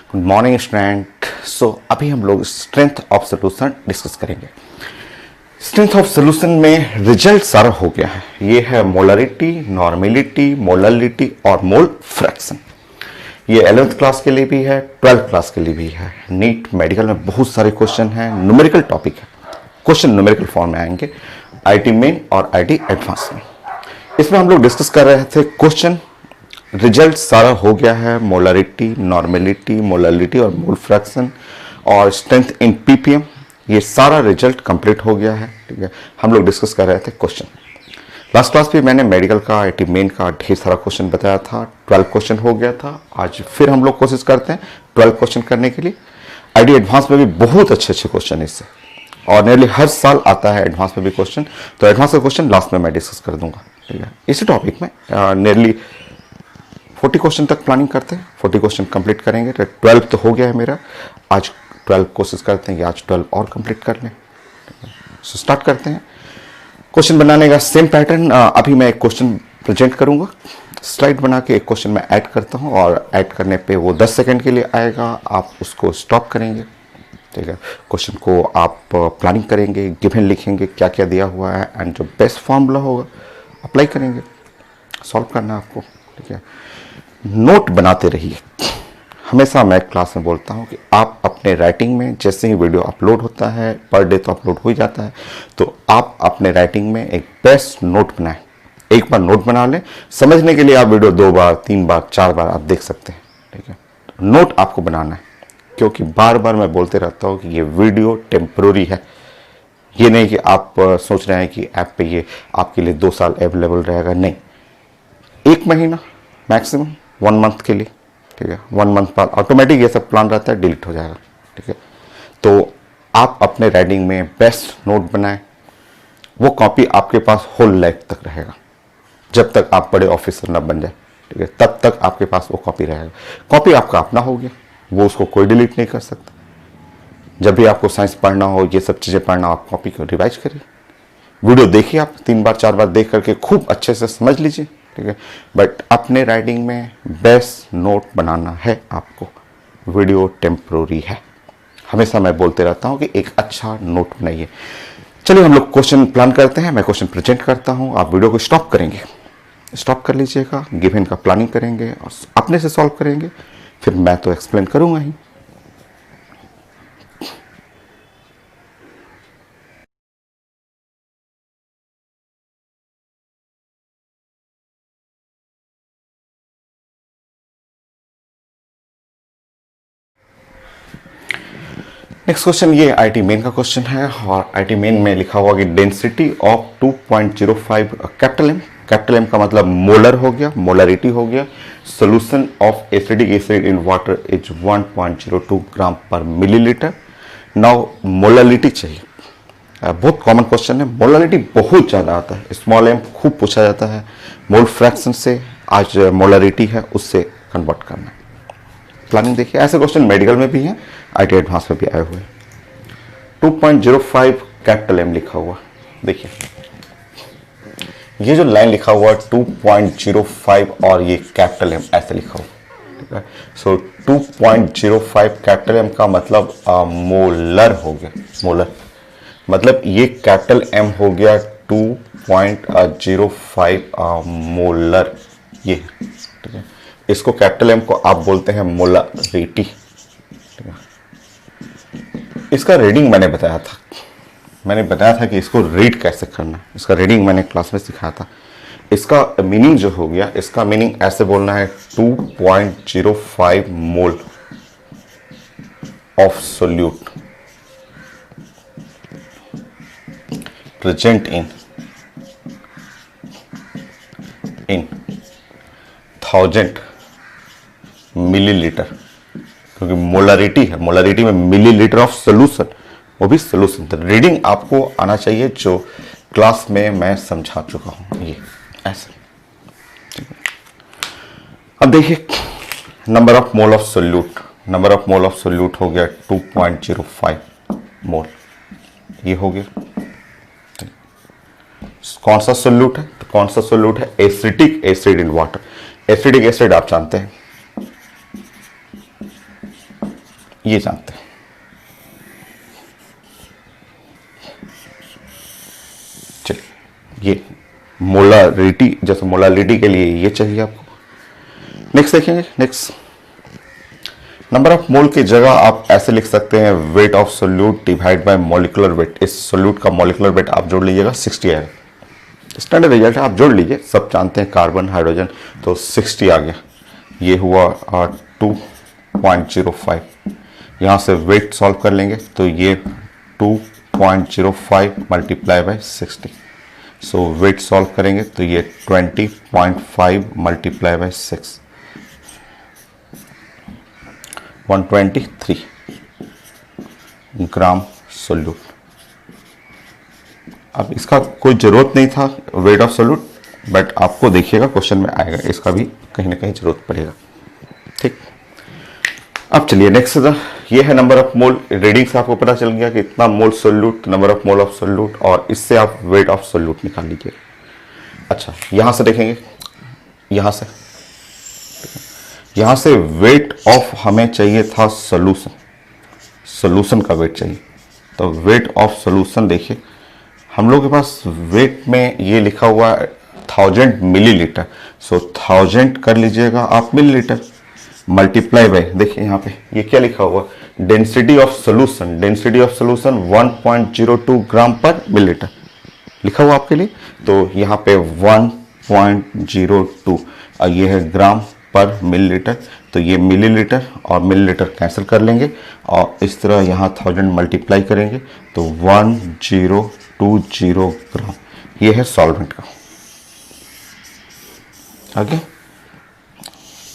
Good morning student. अभी हम लोग स्ट्रेंथ ऑफ सोल्यूशन डिस्कस करेंगे। स्ट्रेंथ ऑफ सोल्यूशन में रिजल्ट सारा हो गया है। ये है मोलरिटी, नॉर्मेलिटी, मोललिटी और मोल फ्रैक्शन। ये 11th क्लास के लिए भी है, 12th क्लास के लिए भी है। नीट मेडिकल में बहुत सारे क्वेश्चन हैं, न्यूमेरिकल टॉपिक है। क्वेश्चन न्यूमेरिकल फॉर्म में आएंगे आईटी मेन और आईटी एडवांस में। इसमें हम लोग डिस्कस कर रहे थे क्वेश्चन। रिजल्ट सारा हो गया है, मोलरिटी, नॉर्मेलिटी, मोललिटी और मोल फ्रैक्शन और स्ट्रेंथ इन पीपीएम, ये सारा रिजल्ट कंप्लीट हो गया है। ठीक है, हम लोग डिस्कस कर रहे थे क्वेश्चन। लास्ट क्लास भी मैंने मेडिकल का, आईटी मेन का ढेर सारा क्वेश्चन बताया था। 12 क्वेश्चन हो गया था। आज फिर हम लोग कोशिश करते हैं 12 क्वेश्चन करने के लिए। आईटी एडवांस में भी बहुत अच्छे अच्छे क्वेश्चन इससे, और नियरली हर साल आता है एडवांस में भी क्वेश्चन। तो एडवांस का क्वेश्चन लास्ट में मैं डिस्कस कर दूंगा। ठीक है, इसी टॉपिक में नियरली 40 क्वेश्चन तक प्लानिंग करते हैं। 40 क्वेश्चन कंप्लीट करेंगे। तो 12 तो हो गया है मेरा। आज 12 कोशिश करते हैं कि आज 12 और कंप्लीट कर लें। सो स्टार्ट करते हैं। क्वेश्चन बनाने का सेम पैटर्न। अभी मैं एक क्वेश्चन प्रेजेंट करूंगा, स्लाइड बना के एक क्वेश्चन मैं ऐड करता हूं, और ऐड करने पे वो 10 सेकंड के लिए आएगा। आप उसको स्टॉप करेंगे। ठीक है, क्वेश्चन को आप प्लानिंग करेंगे, गिवन लिखेंगे क्या क्या दिया हुआ है, एंड जो बेस्ट फॉर्मूला होगा अप्लाई करेंगे। सॉल्व करना है आपको। ठीक है, नोट बनाते रहिए। हमेशा मैं क्लास में बोलता हूं कि आप अपने राइटिंग में, जैसे ही वीडियो अपलोड होता है, पर डे तो अपलोड हो ही जाता है, तो आप अपने राइटिंग में एक बेस्ट नोट बनाएं। एक बार नोट बना लें, समझने के लिए आप वीडियो 2 बार, 3 बार, 4 बार आप देख सकते हैं। ठीक है, नोट आपको बनाना है, क्योंकि बार बार मैं बोलते रहता हूं कि ये वीडियो टेम्पररी है। ये नहीं कि आप सोच रहे हैं कि ऐप पे ये आपके लिए 2 साल अवेलेबल रहेगा। नहीं, 1 महीना मैक्सिमम, 1 मंथ के लिए। ठीक है, 1 मंथ बाद ऑटोमेटिक ये सब प्लान रहता है, डिलीट हो जाएगा। ठीक है, तो आप अपने राइटिंग में बेस्ट नोट बनाएं। वो कॉपी आपके पास होल लाइफ तक रहेगा, जब तक आप बड़े ऑफिसर ना बन जाए। ठीक है, तब तक आपके पास वो कॉपी रहेगा। कॉपी आपका अपना हो गया, वो उसको कोई डिलीट नहीं कर सकता। जब भी आपको साइंस पढ़ना हो, ये सब चीज़ें पढ़ना हो, आप कॉपी को रिवाइज करिए। वीडियो देखिए, आप 3 बार 4 बार देख करके खूब अच्छे से समझ लीजिए। ठीक है, बट अपने राइटिंग में बेस्ट नोट बनाना है आपको। वीडियो टेम्पररी है। हमेशा मैं बोलते रहता हूं कि एक अच्छा नोट बनाइए। चलिए हम लोग क्वेश्चन प्लान करते हैं। मैं क्वेश्चन प्रेजेंट करता हूं, आप वीडियो को स्टॉप करेंगे, स्टॉप कर लीजिएगा, गिवन का प्लानिंग करेंगे और अपने से सॉल्व करेंगे। फिर मैं तो एक्सप्लेन करूंगा ही। नेक्स्ट क्वेश्चन ये आईटी मेन का क्वेश्चन है, और आईटी मेन में लिखा हुआ कि डेंसिटी ऑफ 2.05 कैपिटल एम का मतलब मोलर हो गया, मोलरिटी हो गया। Solution of acidic acid in water is 1.02 ग्राम पर मिलीलीटर। नाउ मोलरिटी चाहिए। बहुत कॉमन क्वेश्चन है। मोलरिटी बहुत ज़्यादा आता है, स्मॉल एम खूब पूछा जाता है। मोल फ्रैक्शन से आज मोलरिटी है, उससे कन्वर्ट करना है। प्लानिंग देखिए, ऐसे क्वेश्चन मेडिकल में भी हैं, आईटी एडवांस में भी आए हुए। 2.05 कैपिटल एम लिखा हुआ, देखिए ये जो लाइन लिखा हुआ 2.05 और ये कैपिटल एम ऐसे लिखा हुआ। ठीक है, सो 2.05 कैपिटल एम का मतलब मोलर हो गया। मोलर मतलब ये कैपिटल एम हो गया 2.05 मोलर। ये ठीक है, इसको कैपिटल एम को आप बोलते हैं मोलरिटी। इसका रीडिंग मैंने बताया था। मैंने बताया था कि इसको रीड कैसे करना है। इसका रीडिंग मैंने क्लास में सिखाया था। इसका मीनिंग जो हो गया, इसका मीनिंग ऐसे बोलना है 2.05 मोल of solute present in 1000 millilitre, क्योंकि मोलरिटी है, मोलरिटी में मिलीलीटर ऑफ सोल्यूशन, वो भी सोल्यूशन। तो रीडिंग आपको आना चाहिए, जो क्लास में मैं समझा चुका हूं। ये ऐसे अब देखिए, number of mole of solute, number of mole of solute हो गया 2.05 मोल। ये हो गया। कौन सा सोल्यूट है? तो कौन सा सोल्यूट है? Acetic acid in water. Acidic acid आप जानते हैं, ये जानते हैं। चलिए, ये मोलारिटी, जैसे मोलारिटी के लिए ये चाहिए आपको। नेक्स्ट देखेंगे। नेक्स्ट, नंबर ऑफ मोल की जगह आप ऐसे लिख सकते हैं weight of solute divide by molecular wait. इस सोल्यूट का मॉलिक्यूलर वेट आप जोड़ लीजिएगा 60 आएगा। स्टैंडर्ड रिजल्ट है, आप जोड़ लीजिए, सब जानते हैं कार्बन हाइड्रोजन, तो 60 आ गया। ये हुआ 2.05। यहाँ से वेट सॉल्व कर लेंगे तो ये 2.05 multiply by 60। So weight solve करेंगे तो ये 20.5 मल्टीप्लाई बाय 6, 123 ग्राम सोल्यूट। अब इसका कोई ज़रूरत नहीं था वेट ऑफ सोल्यूट, बट आपको देखिएगा क्वेश्चन में आएगा, इसका भी कहीं ना कहीं जरूरत पड़ेगा। ठीक, अब चलिए नेक्स्ट, ये है नंबर ऑफ मोल। रीडिंग से आपको पता चल गया कि इतना mole solute, number of mole of solute, और इससे आप वेट ऑफ सोल्यूट निकाल लीजिए। अच्छा, यहां से देखेंगे, यहां से वेट ऑफ हमें चाहिए था सोल्यूशन का वेट चाहिए। तो वेट ऑफ सोल्यूशन देखिए, हम लोग के पास वेट में ये लिखा हुआ है 1000 मिलीलीटर। सो 1000 कर लीजिएगा आप मिलीलीटर, मल्टीप्लाई बाय, देखिए यहाँ पे ये क्या लिखा हुआ, density of solution. Density of solution 1.02 ग्राम पर मिलीलीटर लिखा हुआ आपके लिए। तो यहाँ पे 1.02 और ये है ग्राम पर मिलीलीटर। तो ये मिलीलीटर और मिलीलीटर कैंसिल कर लेंगे और इस तरह यहाँ 1000 मल्टीप्लाई करेंगे तो 1020 ग्राम। ये है सॉल्वेंट का, आगे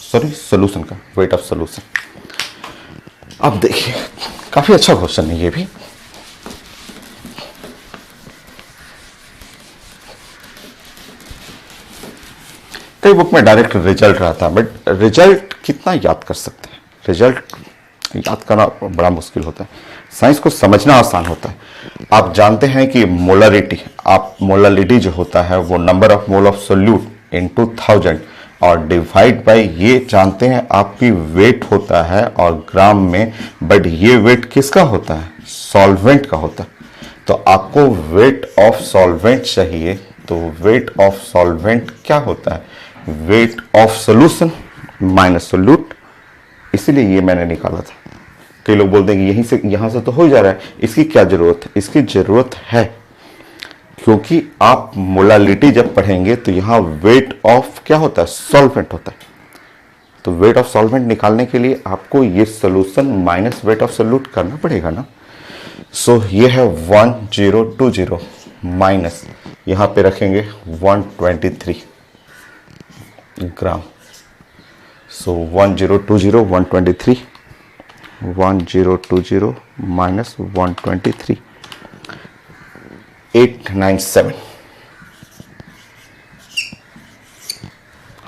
सॉरी सोल्यूशन का वेट ऑफ सोल्यूशन। अब देखिए, काफी अच्छा क्वेश्चन है ये भी। कई बुक में डायरेक्ट रिजल्ट रहता है, बट रिजल्ट कितना याद कर सकते हैं, रिजल्ट याद करना बड़ा मुश्किल होता है। साइंस को समझना आसान होता है। आप जानते हैं कि मोलारिटी जो होता है वो number of mole of solute into 1000 और डिवाइड बाय ये जानते हैं आपकी वेट होता है और ग्राम में, बट ये वेट किसका होता है, सॉल्वेंट का होता है। तो आपको वेट ऑफ सॉल्वेंट चाहिए, तो वेट ऑफ सॉल्वेंट क्या होता है, weight of solution minus solute. इसीलिए ये मैंने निकाला था। कई लोग बोलते हैं कि यहां से तो हो जा रहा है, इसकी क्या जरूरत है, इसकी जरूरत है क्योंकि आप मोलालिटी जब पढ़ेंगे तो यहां वेट ऑफ क्या होता है, सॉल्वेंट होता है। तो वेट ऑफ सॉल्वेंट निकालने के लिए आपको ये solution minus weight of solute करना पड़ेगा ना। सो ये है 1020 माइनस, यहां पे रखेंगे 123 ग्राम। सो 1020 123 1020 माइनस 123 897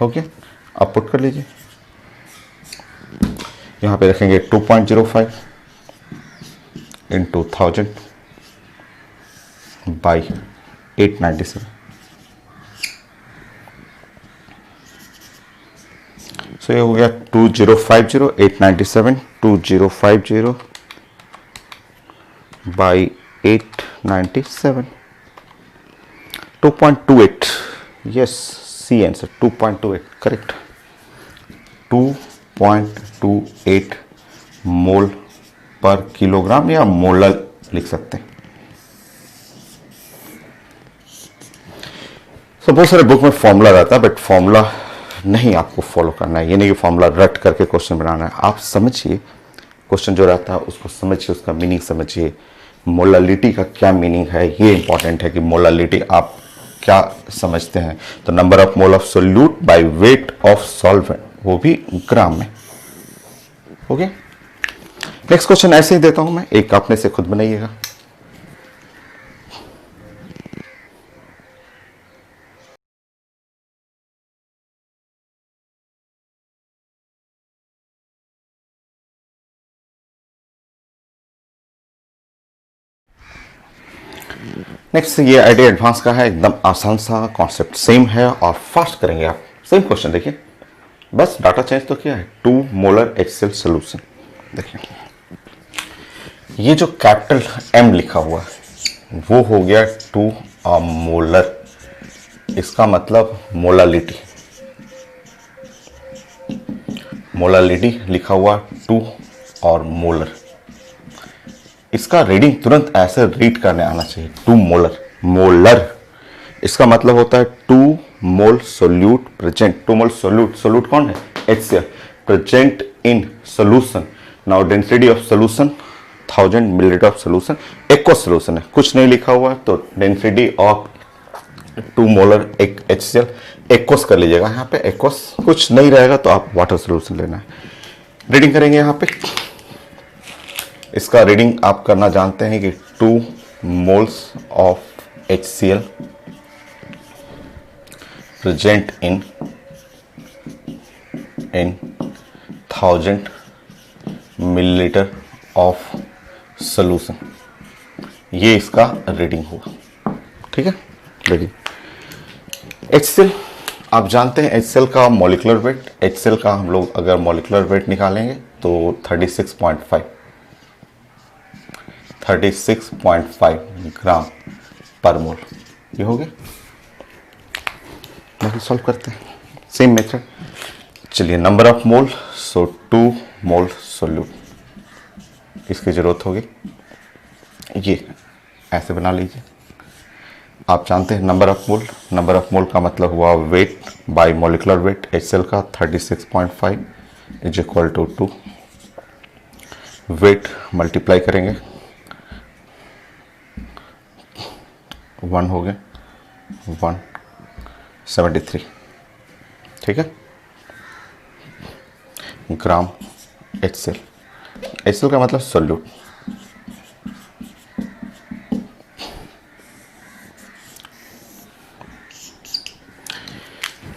हो गया। आप पुट कर लीजिए, यहां पे रखेंगे 2.05 इंटू 1000 बाई 897। सो ये हो गया 2050 897 2050 by 897 2.28। Yes, C answer 2.28 correct. 2.28 mole per kilogram या मोलर लिख सकते हैं। तो बहुत सारे बुक में फॉर्मूला रहता है, बट फॉर्मूला नहीं आपको फॉलो करना है। ये नहीं कि फॉर्मूला रट करके क्वेश्चन बनाना है। आप समझिए क्वेश्चन जो रहता है उसको समझिए, उसका मीनिंग समझिए, मोलालिटी का क्या मीनिंग है। ये इंपॉर्टेंट है कि मोलालिटी आप क्या समझते हैं। तो number of mole of solute by weight of solvent, वो भी ग्राम में। ओके, नेक्स्ट क्वेश्चन ऐसे ही देता हूं मैं, एक अपने से खुद बनाइएगा। नेक्स्ट ये आईडिया एडवांस का है, एकदम आसान सा कॉन्सेप्ट, सेम है और फास्ट करेंगे आप। सेम क्वेश्चन देखिए, बस डाटा चेंज तो किया है। 2 मोलर HCl सोल्यूशन देखिए, ये जो कैपिटल M लिखा हुआ है वो हो गया टू अ मोलर, इसका मतलब मोलालिटी, मोलालिटी लिखा हुआ टू और मोलर। इसका रीडिंग तुरंत ऐसे रीड करने आना चाहिए, टू मोलर, मोलर इसका मतलब होता है two mole solute present, two mole solute, solute कौन है, HCl, present in solution. Now density of solution 1000 millilitre of solution, aqueous solution है, कुछ नहीं लिखा हुआ है, तो डेंसिटी ऑफ टू मोलर एक HCl एक्वस कर लीजिएगा, यहाँ पे एक्वस कुछ नहीं रहेगा तो आप वाटर सोल्यूशन लेना है। रीडिंग करेंगे यहाँ पे, इसका रीडिंग आप करना जानते हैं कि 2 moles of HCl present in 1000 millilitre of solution, ये इसका रीडिंग हुआ। ठीक है, रीडिंग। HCl आप जानते हैं HCl का मॉलिक्यूलर वेट, HCl का हम लोग अगर मॉलिक्यूलर वेट निकालेंगे तो 36.5 ग्राम पर मोल, ये हो गया। बाकी सॉल्व करते हैं सेम मेथड। चलिए, number of mole, so 2 mole solute, इसकी जरूरत होगी, ये ऐसे बना लीजिए। आप जानते हैं number of mole, number of mole का मतलब हुआ weight by molecular weight, HCl का 36.5 is equal to 2, weight multiply करेंगे 1 हो गया 173, ठीक है, ग्राम HCl, HCl का मतलब सोल्यूट।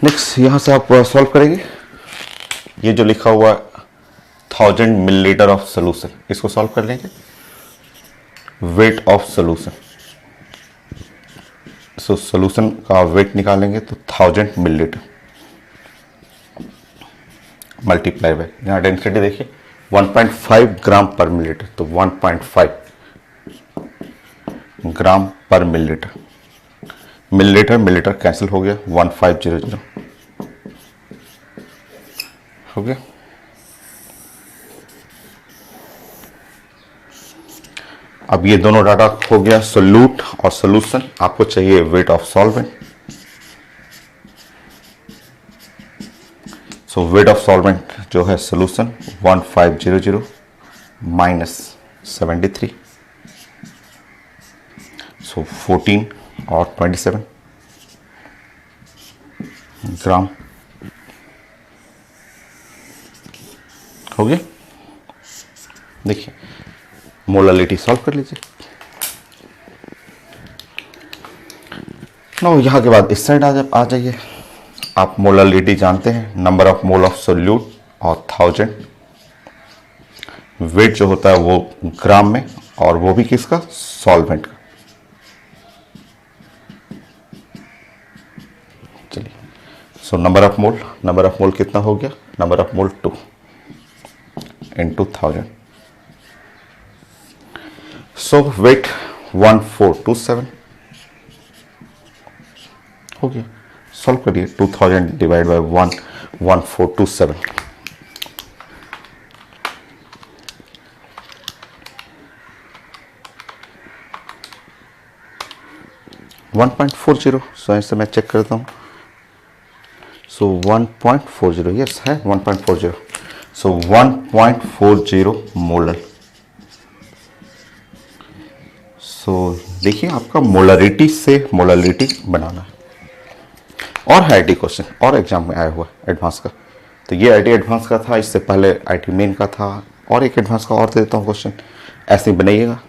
नेक्स्ट यहां से आप सॉल्व करेंगे, ये जो लिखा हुआ 1000 मिलीलीटर ऑफ सोल्यूशन, इसको सॉल्व कर लेंगे। Weight of solution, so solution का वेट निकालेंगे तो 1000 मिलीलीटर मल्टीप्लाई बाय, यहाँ डेंसिटी देखिए 1.5 ग्राम पर मिलीलीटर, तो 1.5 ग्राम पर मिलीलीटर, मिलीलीटर मिलीलीटर कैंसिल हो गया, 1500 हो गया। अब ये दोनों डाटा हो गया सोल्यूट और सोल्यूशन, आपको चाहिए weight of solvent, so weight of solvent जो है सोल्यूशन 1500 माइनस 73, सो 14 और 27 ग्राम हो गया। देखिए मोलालिटी सॉल्व कर लीजिए। नो यहाँ के बाद इस साइड आ जाइए, आप मोलालिटी जानते हैं, number of mole of solute और 1000, वेट जो होता है वो ग्राम में, और वो भी किसका, सॉल्वेंट का। चलिए, सो नंबर ऑफ मोल कितना हो गया, number of mole 2 into 1000, so weight 1427 हो गया। सॉल्व करिए, 2000 डिवाइड बाय 1427, सो ऐसे मैं चेक करता हूँ, सो 1.40, यस है 1.40, सो 1.40 मोलर। सो देखिए आपका मोलरिटी से मोलालिटी बनाना है, और है आईटी क्वेश्चन और एग्जाम में आया हुआ एडवांस का, तो ये आईटी एडवांस का था, इससे पहले आईटी मेन का था, और एक एडवांस का और दे देता हूँ क्वेश्चन, ऐसे ही बनाइएगा।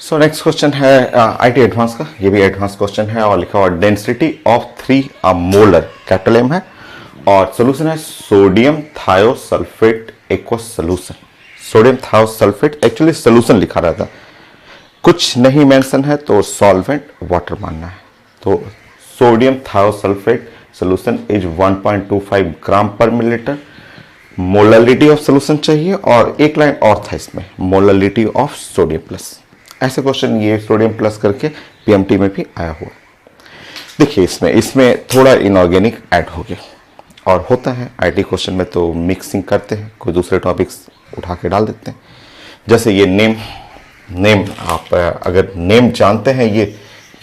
सो नेक्स्ट क्वेश्चन है आईटी एडवांस का, ये भी एडवांस क्वेश्चन है, और लिखा हुआ density of 3 molar, capital M है, और सोल्यूशन है sodium thiosulphate aqueous solution, sodium thiosulphate actually solution लिखा रहता है, कुछ नहीं मेंशन है तो सॉल्वेंट वाटर मानना है। तो सोडियम थायोसल्फेट सोल्यूशन इज 1.25 ग्राम पर मिलीलीटर। मोलरिटी ऑफ सोल्यूशन चाहिए और एक लाइन और था इसमें, मोलरिटी ऑफ सोडियम प्लस। ऐसे क्वेश्चन ये सोडियम प्लस करके पीएमटी में भी आया हुआ। देखिए इसमें थोड़ा इनऑर्गेनिक ऐड हो गया, और होता है आईटी क्वेश्चन में तो मिक्सिंग करते हैं, कोई दूसरे टॉपिक्स उठा के डाल देते हैं। जैसे ये नेम आप अगर नेम जानते हैं,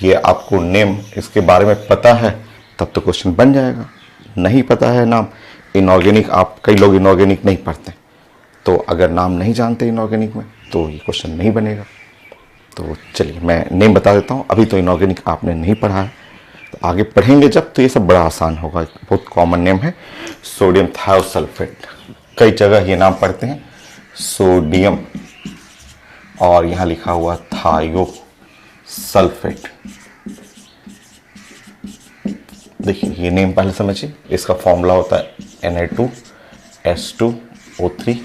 ये आपको नेम इसके बारे में पता है तब तो क्वेश्चन बन जाएगा। नहीं पता है नाम इनऑर्गेनिक, आप कई लोग इनऑर्गेनिक नहीं पढ़ते, तो अगर नाम नहीं जानते इनऑर्गेनिक में तो ये क्वेश्चन नहीं बनेगा। तो चलिए मैं नेम बता देता हूँ, अभी तो इनऑर्गेनिक आपने नहीं पढ़ा है, तो आगे पढ़ेंगे जब तो ये सब बड़ा आसान होगा। बहुत कॉमन नेम है सोडियम थायोसल्फेट, कई जगह ये नाम पढ़ते हैं सोडियम और यहाँ लिखा हुआ थायो सल्फेट। देखिए ये नेम पहले समझिए, इसका फॉर्मूला होता है Na2S2O3।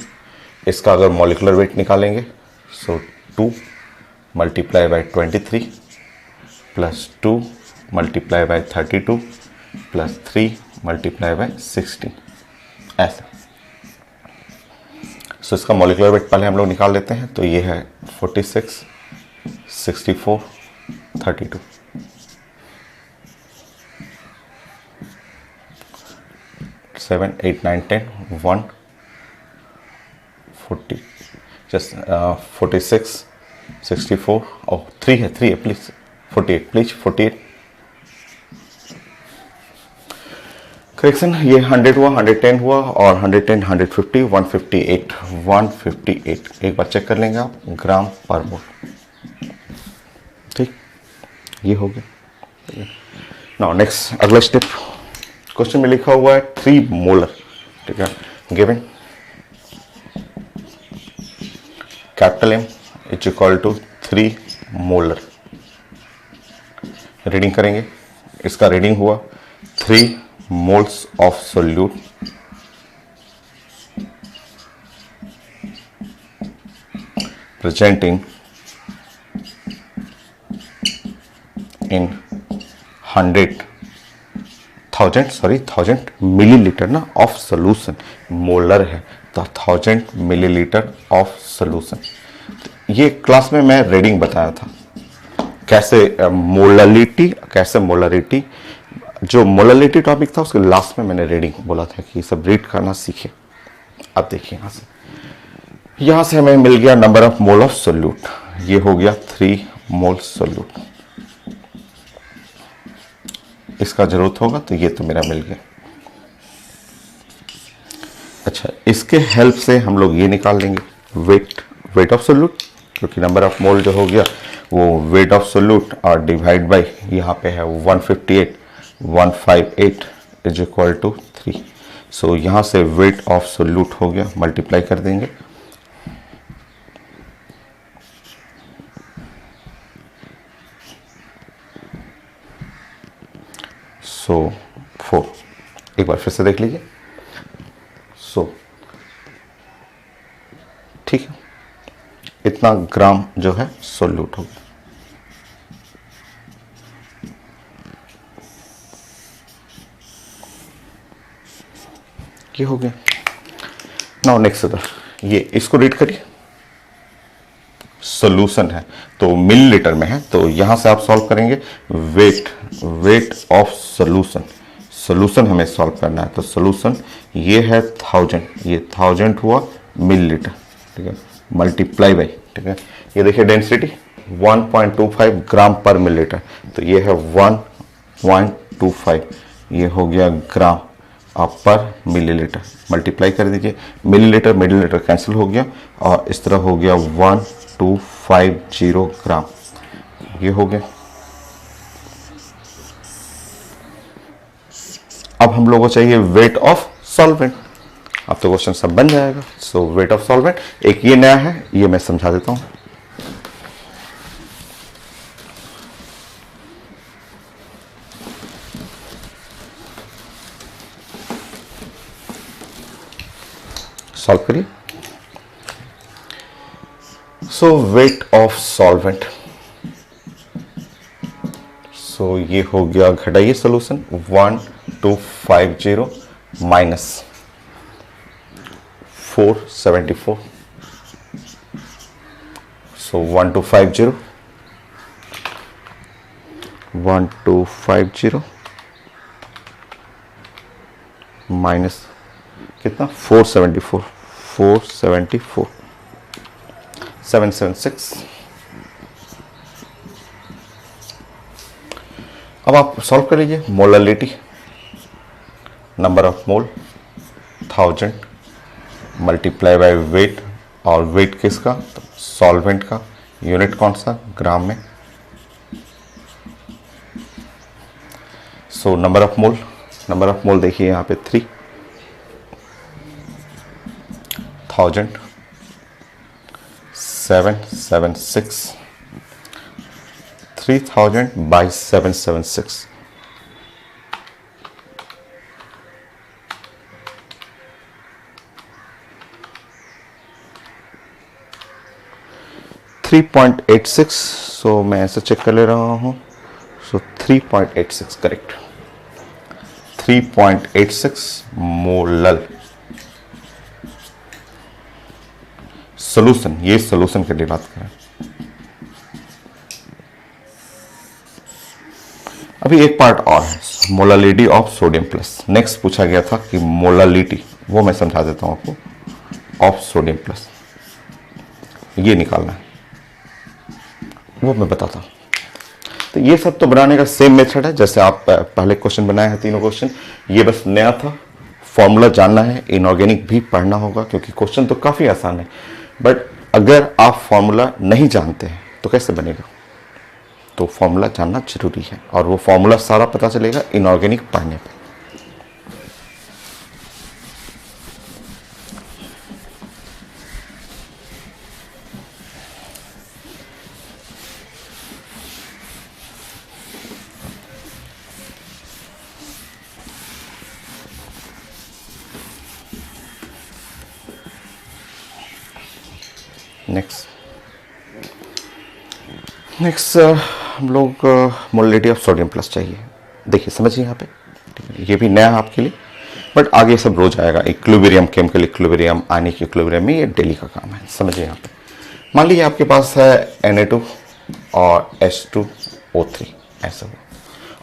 इसका अगर मॉलिक्यूलर वेट निकालेंगे सो 2 multiply bye 23 plus 2 multiply bye 32 plus 3 multiply by 16, ऐसा। सो इसका मॉलिक्यूलर वेट पहले हम लोग निकाल लेते हैं, तो ये है 46, 64, 32। 7, 8, 9, 10, 1, 40, just 46, 64, oh 3 है प्लीज, 48 प्लीज, 48। करेक्शन, ये 100 हुआ, 110 हुआ और 110, 150, 158, 158। एक बार चेक कर लेंगे आप, ग्राम पर मोल। ठीक, ये हो गया। नाउ नेक्स्ट अगला स्टेप, क्वेश्चन में लिखा हुआ है 3 मोलर, ठीक है, given capital M is equal to 3 molar. Reading करेंगे, इसका रीडिंग हुआ 3 moles of solute presenting in 1000 millilitre ना ऑफ सोल्यूशन, मोलर है तो 1000 मिलीलीटर ऑफ सोल्यूशन। ये क्लास में मैं रीडिंग बताया था कैसे मोलरिटी, कैसे मोलरिटी, जो मोलरिटी टॉपिक था उसके लास्ट में मैंने रीडिंग बोला था कि सब रीड करना सीखे। अब देखिए यहाँ से हमें मिल गया number of mole of solute, ये हो गया 3 मोल सोल्यूट। इसका जरूरत होगा तो ये तो मेरा मिल गया। अच्छा, इसके हेल्प से हम लोग ये निकाल लेंगे वेट ऑफ सोल्यूट, क्योंकि नंबर ऑफ मोल जो हो गया वो वेट ऑफ सोल्यूट और डिवाइड बाय यहाँ पे है 158 इज इक्वल टू 3। सो यहाँ से वेट ऑफ सोल्यूट हो गया, मल्टीप्लाई कर देंगे। सो 4, एक बार फिर से देख लीजिए। सो ठीक है, इतना ग्राम जो है सोल्यूट हो गया। ये हो गया। नाउ नेक्स्ट ये इसको रीड करिए, सोल्यूशन है तो मिलीलीटर में है, तो यहां से आप सॉल्व करेंगे वेट ऑफ सोल्यूशन, सोल्यूशन हमें सॉल्व करना है। तो सोल्यूशन ये है 1000, ये 1000 हुआ मिलीलीटर, ठीक है, मल्टीप्लाई बाई, ठीक है, ये देखिए डेंसिटी 1.25 ग्राम पर मिलीलीटर, तो ये है 1.25, ये हो गया ग्राम पर मिलीलीटर। मल्टीप्लाई कर दीजिए, मिलीलीटर कैंसिल हो गया और इस तरह हो गया 1250 ग्राम, ये हो गया। अब हम लोगों को चाहिए वेट ऑफ सॉल्वेंट। अब तो क्वेश्चन सब बन जाएगा। सो वेट ऑफ सॉल्वेंट, एक ये नया है, ये मैं समझा देता हूं। सॉल्व करिए। सो वेट ऑफ सॉल्वेंट, सो ये हो गया, घटाइए सोल्यूशन, 1250 माइनस 474, सो 1250 माइनस कितना, 474 776। अब आप सॉल्व कर लीजिए। Molality, number of mole 1000 multiply by weight, और वेट किसका, तो सॉल्वेंट का, यूनिट कौन सा, ग्राम में। सो नंबर ऑफ मोल देखिए यहाँ पे 3776, 3000 by 776, 3.86। सो मैं ऐसे चेक कर ले रहा हूँ, सो 3.86 करेक्ट, 3.86 मोलल सोल्यूशन। ये सोल्यूशन के लिए बात करें। अभी एक पार्ट और है, molality of sodium plus. Next पूछा गया था कि मोलालिटी, वो मैं समझा देता हूं आपको, ऑफ सोडियम प्लस, ये निकालना है, वो मैं बताता हूं। तो ये सब तो बनाने का सेम मेथड है जैसे आप पहले क्वेश्चन बनाए हैं, तीनों क्वेश्चन। ये बस नया था, फॉर्मूला जानना है, इनऑर्गेनिक भी पढ़ना होगा क्योंकि क्वेश्चन तो काफी आसान है, बट अगर आप फॉर्मूला नहीं जानते हैं तो कैसे बनेगा। तो फॉर्मूला जानना जरूरी है, और वो फॉर्मूला सारा पता चलेगा इनऑर्गेनिक पढ़ने पे। नेक्स्ट हम लोग मोलालिटी ऑफ सोडियम प्लस चाहिए। देखिए समझिए यहाँ पे, ये भी नया है आपके लिए, बट आगे सब रोज आएगा। Equilibrium, chemical equilibrium, ionic equilibrium में ये डेली का काम है। समझिए यहाँ पे, मान लीजिए आपके पास है Na2 और H2O3 ऐसा हो,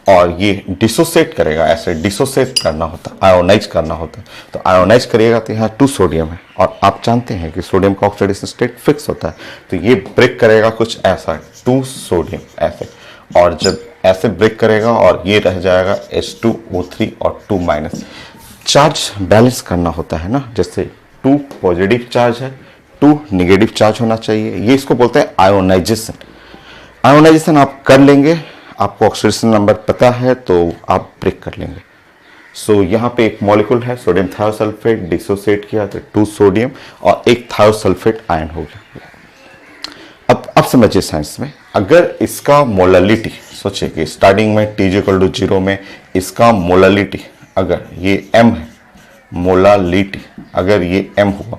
और ये डिसोसिएट करेगा, ऐसे डिसोसिएट करना होता है, आयोनाइज करना होता है। तो आयोनाइज करिएगा तो यहाँ 2 सोडियम है, और आप जानते हैं कि सोडियम का ऑक्सीडेशन स्टेट फिक्स होता है, तो ये ब्रेक करेगा कुछ ऐसा, 2 सोडियम ऐसे, और जब ऐसे ब्रेक करेगा और ये रह जाएगा H2O3 और 2 माइनस। चार्ज बैलेंस करना होता है ना, जैसे 2 पॉजिटिव चार्ज है, 2 निगेटिव चार्ज होना चाहिए, ये इसको बोलते हैं आयोनाइजेशन। आयोनाइजेशन आप कर लेंगे, आपको ऑक्सीडेशन नंबर पता है तो आप ब्रेक कर लेंगे। सो यहाँ पे एक मॉलिक्यूल है सोडियम थायोसल्फेट, डिसोसिएट किया तो 2 सोडियम और एक थायोसल्फेट आयन हो गया। अब समझिए साइंस में, अगर इसका मोलालिटी, सोचिए कि स्टार्टिंग में T=0 में इसका मोलालिटी, अगर ये M है, मोलालिटी अगर ये M हुआ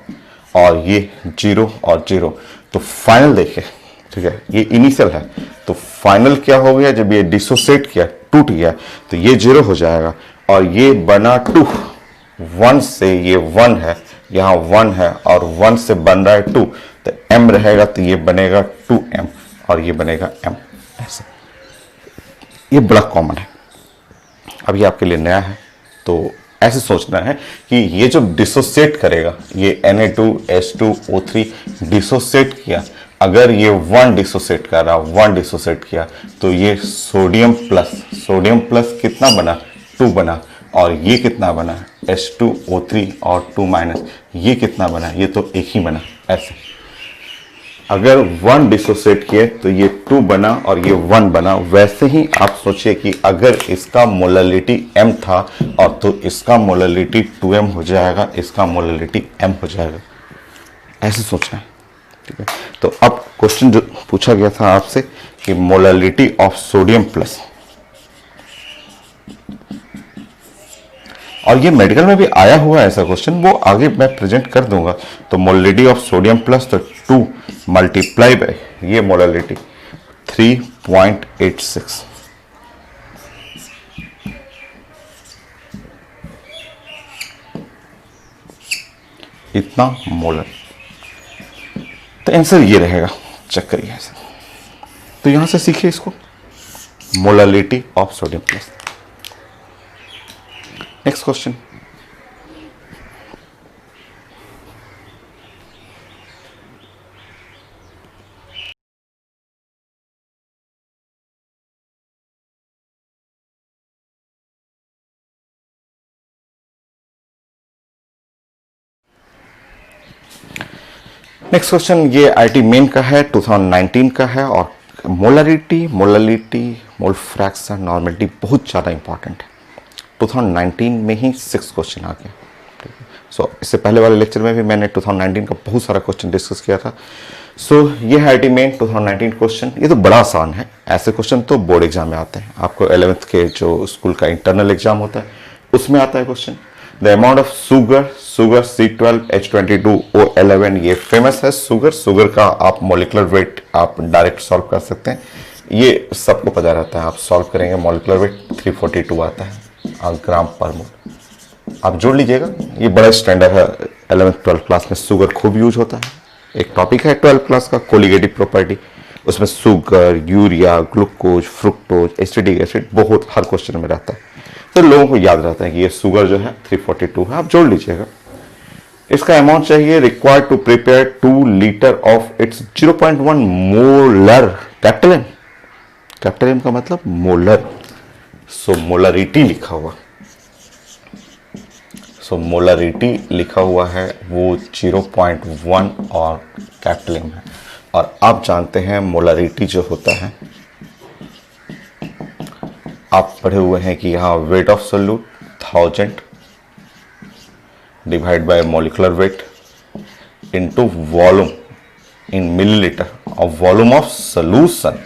और ये 0 और 0, तो फाइनल देखिए, ठीक है, ये इनिशियल है, तो फाइनल क्या हो गया, जब ये डिसोसिएट किया, टूट गया, तो ये 0 हो जाएगा और ये बना 2, 1 से ये 1 है, यहाँ 1 है और 1 से बन रहा है 2, तो M रहेगा तो ये बनेगा 2M और ये बनेगा M ऐसे। ये बड़ा कॉमन है, अब ये आपके लिए नया है, तो ऐसे सोचना है कि ये जो डिसोसिएट करेगा, ये Na2H2O3 डिसोसिएट किया, अगर ये 1 डिसोसिएट कर रहा, 1 डिसोसिएट किया, तो ये सोडियम प्लस कितना बना, 2 बना, और ये कितना बना, H2O3 और 2 माइनस, ये कितना बना, ये तो एक ही बना ऐसे। अगर 1 डिसोसिएट किए तो ये 2 बना और ये 1 बना। वैसे ही आप सोचिए कि अगर इसका मोलालिटी M था और तो इसका मोलालिटी 2M हो जाएगा, इसका मोलालिटी M हो जाएगा, ऐसे सोचना है, ठीक है। तो अब क्वेश्चन जो पूछा गया था आपसे कि मोलालिटी ऑफ सोडियम प्लस और ये मेडिकल में भी आया हुआ है ऐसा क्वेश्चन, वो आगे मैं प्रेजेंट कर दूंगा। तो मोलरिटी ऑफ सोडियम प्लस तो 2 मल्टीप्लाई बाय ये मोलरिटी 3.86, इतना मोलर। तो आंसर ये रहेगा, चेक करिए ऐसे। तो यहां से सीखिए इसको, molarity of sodium plus. Next question, next question ये आईटी मेन का है, 2019 का है। और molarity, molality, mole fraction, normality बहुत ज़्यादा इंपॉर्टेंट है। 2019 में ही 6 क्वेश्चन आ गया। ठीक है, सो इससे पहले वाले लेक्चर में भी मैंने 2019 का बहुत सारा क्वेश्चन डिस्कस किया था। सो ये है आईटी मेन 2019 क्वेश्चन। ये तो बड़ा आसान है, ऐसे क्वेश्चन तो बोर्ड एग्जाम में आते हैं। आपको 11th के जो स्कूल का इंटरनल एग्जाम होता है उसमें आता है question. The amount of sugar C12, H22, O11, ये फेमस है शुगर का आप मॉलिक्यूलर वेट आप डायरेक्ट सॉल्व कर सकते हैं, ये सबको पता रहता है। आप सॉल्व करेंगे, मॉलिक्यूलर वेट 342 आता है ग्राम पर मोल। आप जोड़ लीजिएगा, ये बड़ा स्टैंडर्ड है। 11th 12th क्लास में शुगर खूब यूज होता है। एक टॉपिक है 12th क्लास का कोलिगेटिव प्रॉपर्टी, उसमें sugar, urea, glucose, fructose, acetic acid बहुत हर क्वेश्चन में रहता है। तो लोगों को याद रहता है कि ये शुगर जो है 342 है, आप जोड़ लीजिएगा। इसका अमाउंट चाहिए required to prepare 2 litre of its 0.1 molar capital M. Capital M का मतलब मोलर। सो मोलरिटी लिखा हुआ, सो मोलरिटी लिखा हुआ है वो 0.1 और कैपिटल एम है। और आप जानते हैं मोलरिटी जो होता है, आप पढ़े हुए हैं कि यहाँ weight of solute 1000 divide by molecular weight into volume in millilitre of volume of solution.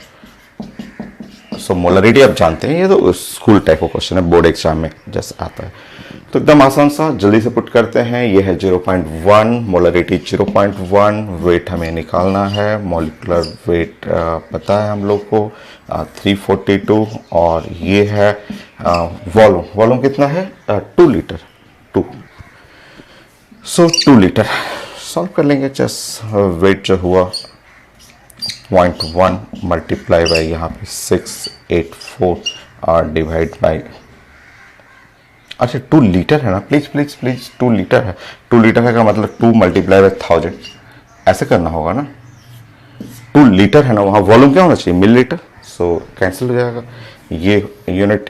So molarity आप जानते हैं, ये तो स्कूल टाइप का क्वेश्चन है, बोर्ड एग्जाम में जैसे आता है। तो एकदम आसान सा, जल्दी से पुट करते हैं। ये है 0.1, मोलरिटी 0.1, वेट हमें निकालना है, मॉलिक्यूलर वेट पता है हम लोग को 342, और ये है वॉल्यूम। वॉल्यूम कितना है 2 लीटर 2। सो 2 लीटर सॉल्व कर लेंगे। जस्ट वेट जो हुआ 0.1 मल्टीप्लाई बाई यहाँ पे 684 और डिवाइड बाई, अच्छा 2 लीटर है ना, प्लीज प्लीज प्लीज 2 लीटर है। 2 लीटर है का मतलब 2 मल्टीप्लाई बाई 1000 ऐसे करना होगा ना। 2 लीटर है ना, वहाँ वॉल्यूम क्या होना चाहिए मिलीलीटर। सो कैंसिल हो जाएगा, ये यूनिट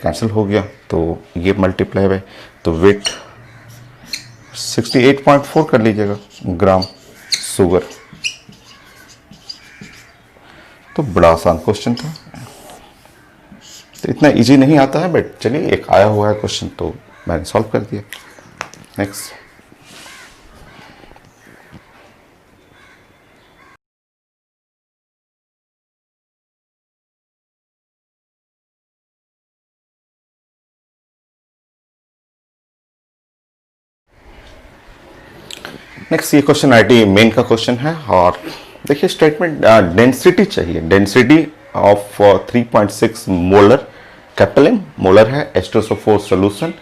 कैंसिल हो गया, तो ये मल्टीप्लाई बाई, तो वेट 68.4 कर लीजिएगा ग्राम शुगर। तो बड़ा आसान क्वेश्चन था, तो इतना इजी नहीं आता है, बट चलिए एक आया हुआ है क्वेश्चन तो मैंने सॉल्व कर दिया। नेक्स्ट, ये क्वेश्चन आईटी मेन का क्वेश्चन है। और देखिए स्टेटमेंट, डेंसिटी चाहिए, density of 3.6 molar capital M, molar है H2SO4 solution,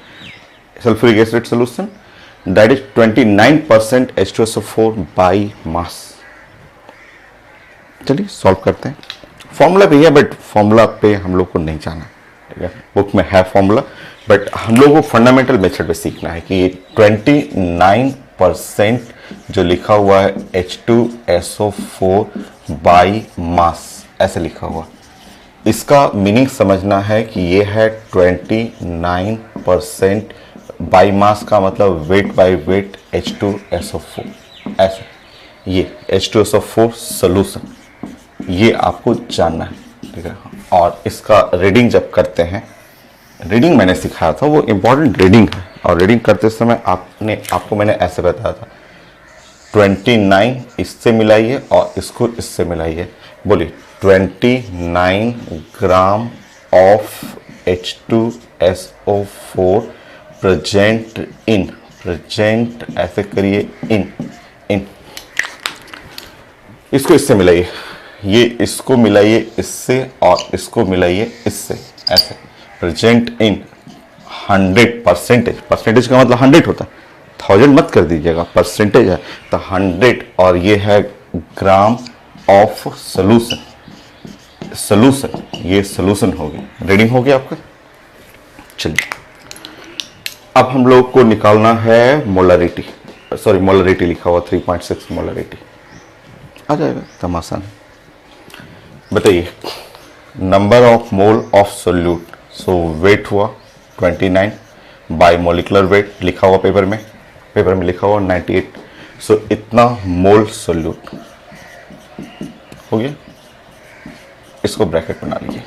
sulphuric acid solution, that is 29% H2SO4 by mass. चलिए सॉल्व करते हैं। फॉर्मूला भी है, बट फॉर्मूला पे हम लोग को नहीं जाना, ठीक है। बुक में है फॉर्मूला, बट हम लोग को फंडामेंटल मेथड पे सीखना है कि 29% जो लिखा हुआ है H2SO4 बाई मास ऐसे लिखा हुआ, इसका मीनिंग समझना है कि ये है 29% बाई मास का मतलब वेट बाई वेट H2SO4 ऐसे, ये H2SO4 सोल्यूशन, ये आपको जानना है, ठीक है। और इसका रीडिंग जब करते हैं, रीडिंग मैंने सिखाया था, वो इम्पोर्टेंट रीडिंग है। और रीडिंग करते समय आपको मैंने ऐसे बताया था 29 इससे मिलाइए और इसको इससे मिलाइए, बोलिए 29 gram of H2SO4 present in, present ऐसे करिए इन, इन, इसको इससे मिलाइए, ये इसको मिलाइए इससे और इसको मिलाइए इससे, ऐसे प्रेजेंट इन 100%, परसेंटेज का मतलब 100 होता है, 1000 मत कर दीजिएगा, परसेंटेज है तो 100, और ये है ग्राम ऑफ सोल्यूशन, सोल्यूशन, ये सोल्यूशन हो गया। रीडिंग हो गया आपका। चलिए अब हम लोग को निकालना है मोलरिटी, सॉरी मोलरिटी लिखा हुआ 3.6 मोलरिटी आ जाएगा, कम आसान। बताइए number of mole of solute, so weight हुआ 29 बाय मोलिकुलर वेट लिखा हुआ पेपर में लिखा हुआ 98, सो इतना मोल सोल्यूट हो गया। इसको ब्रैकेट बना लीजिए।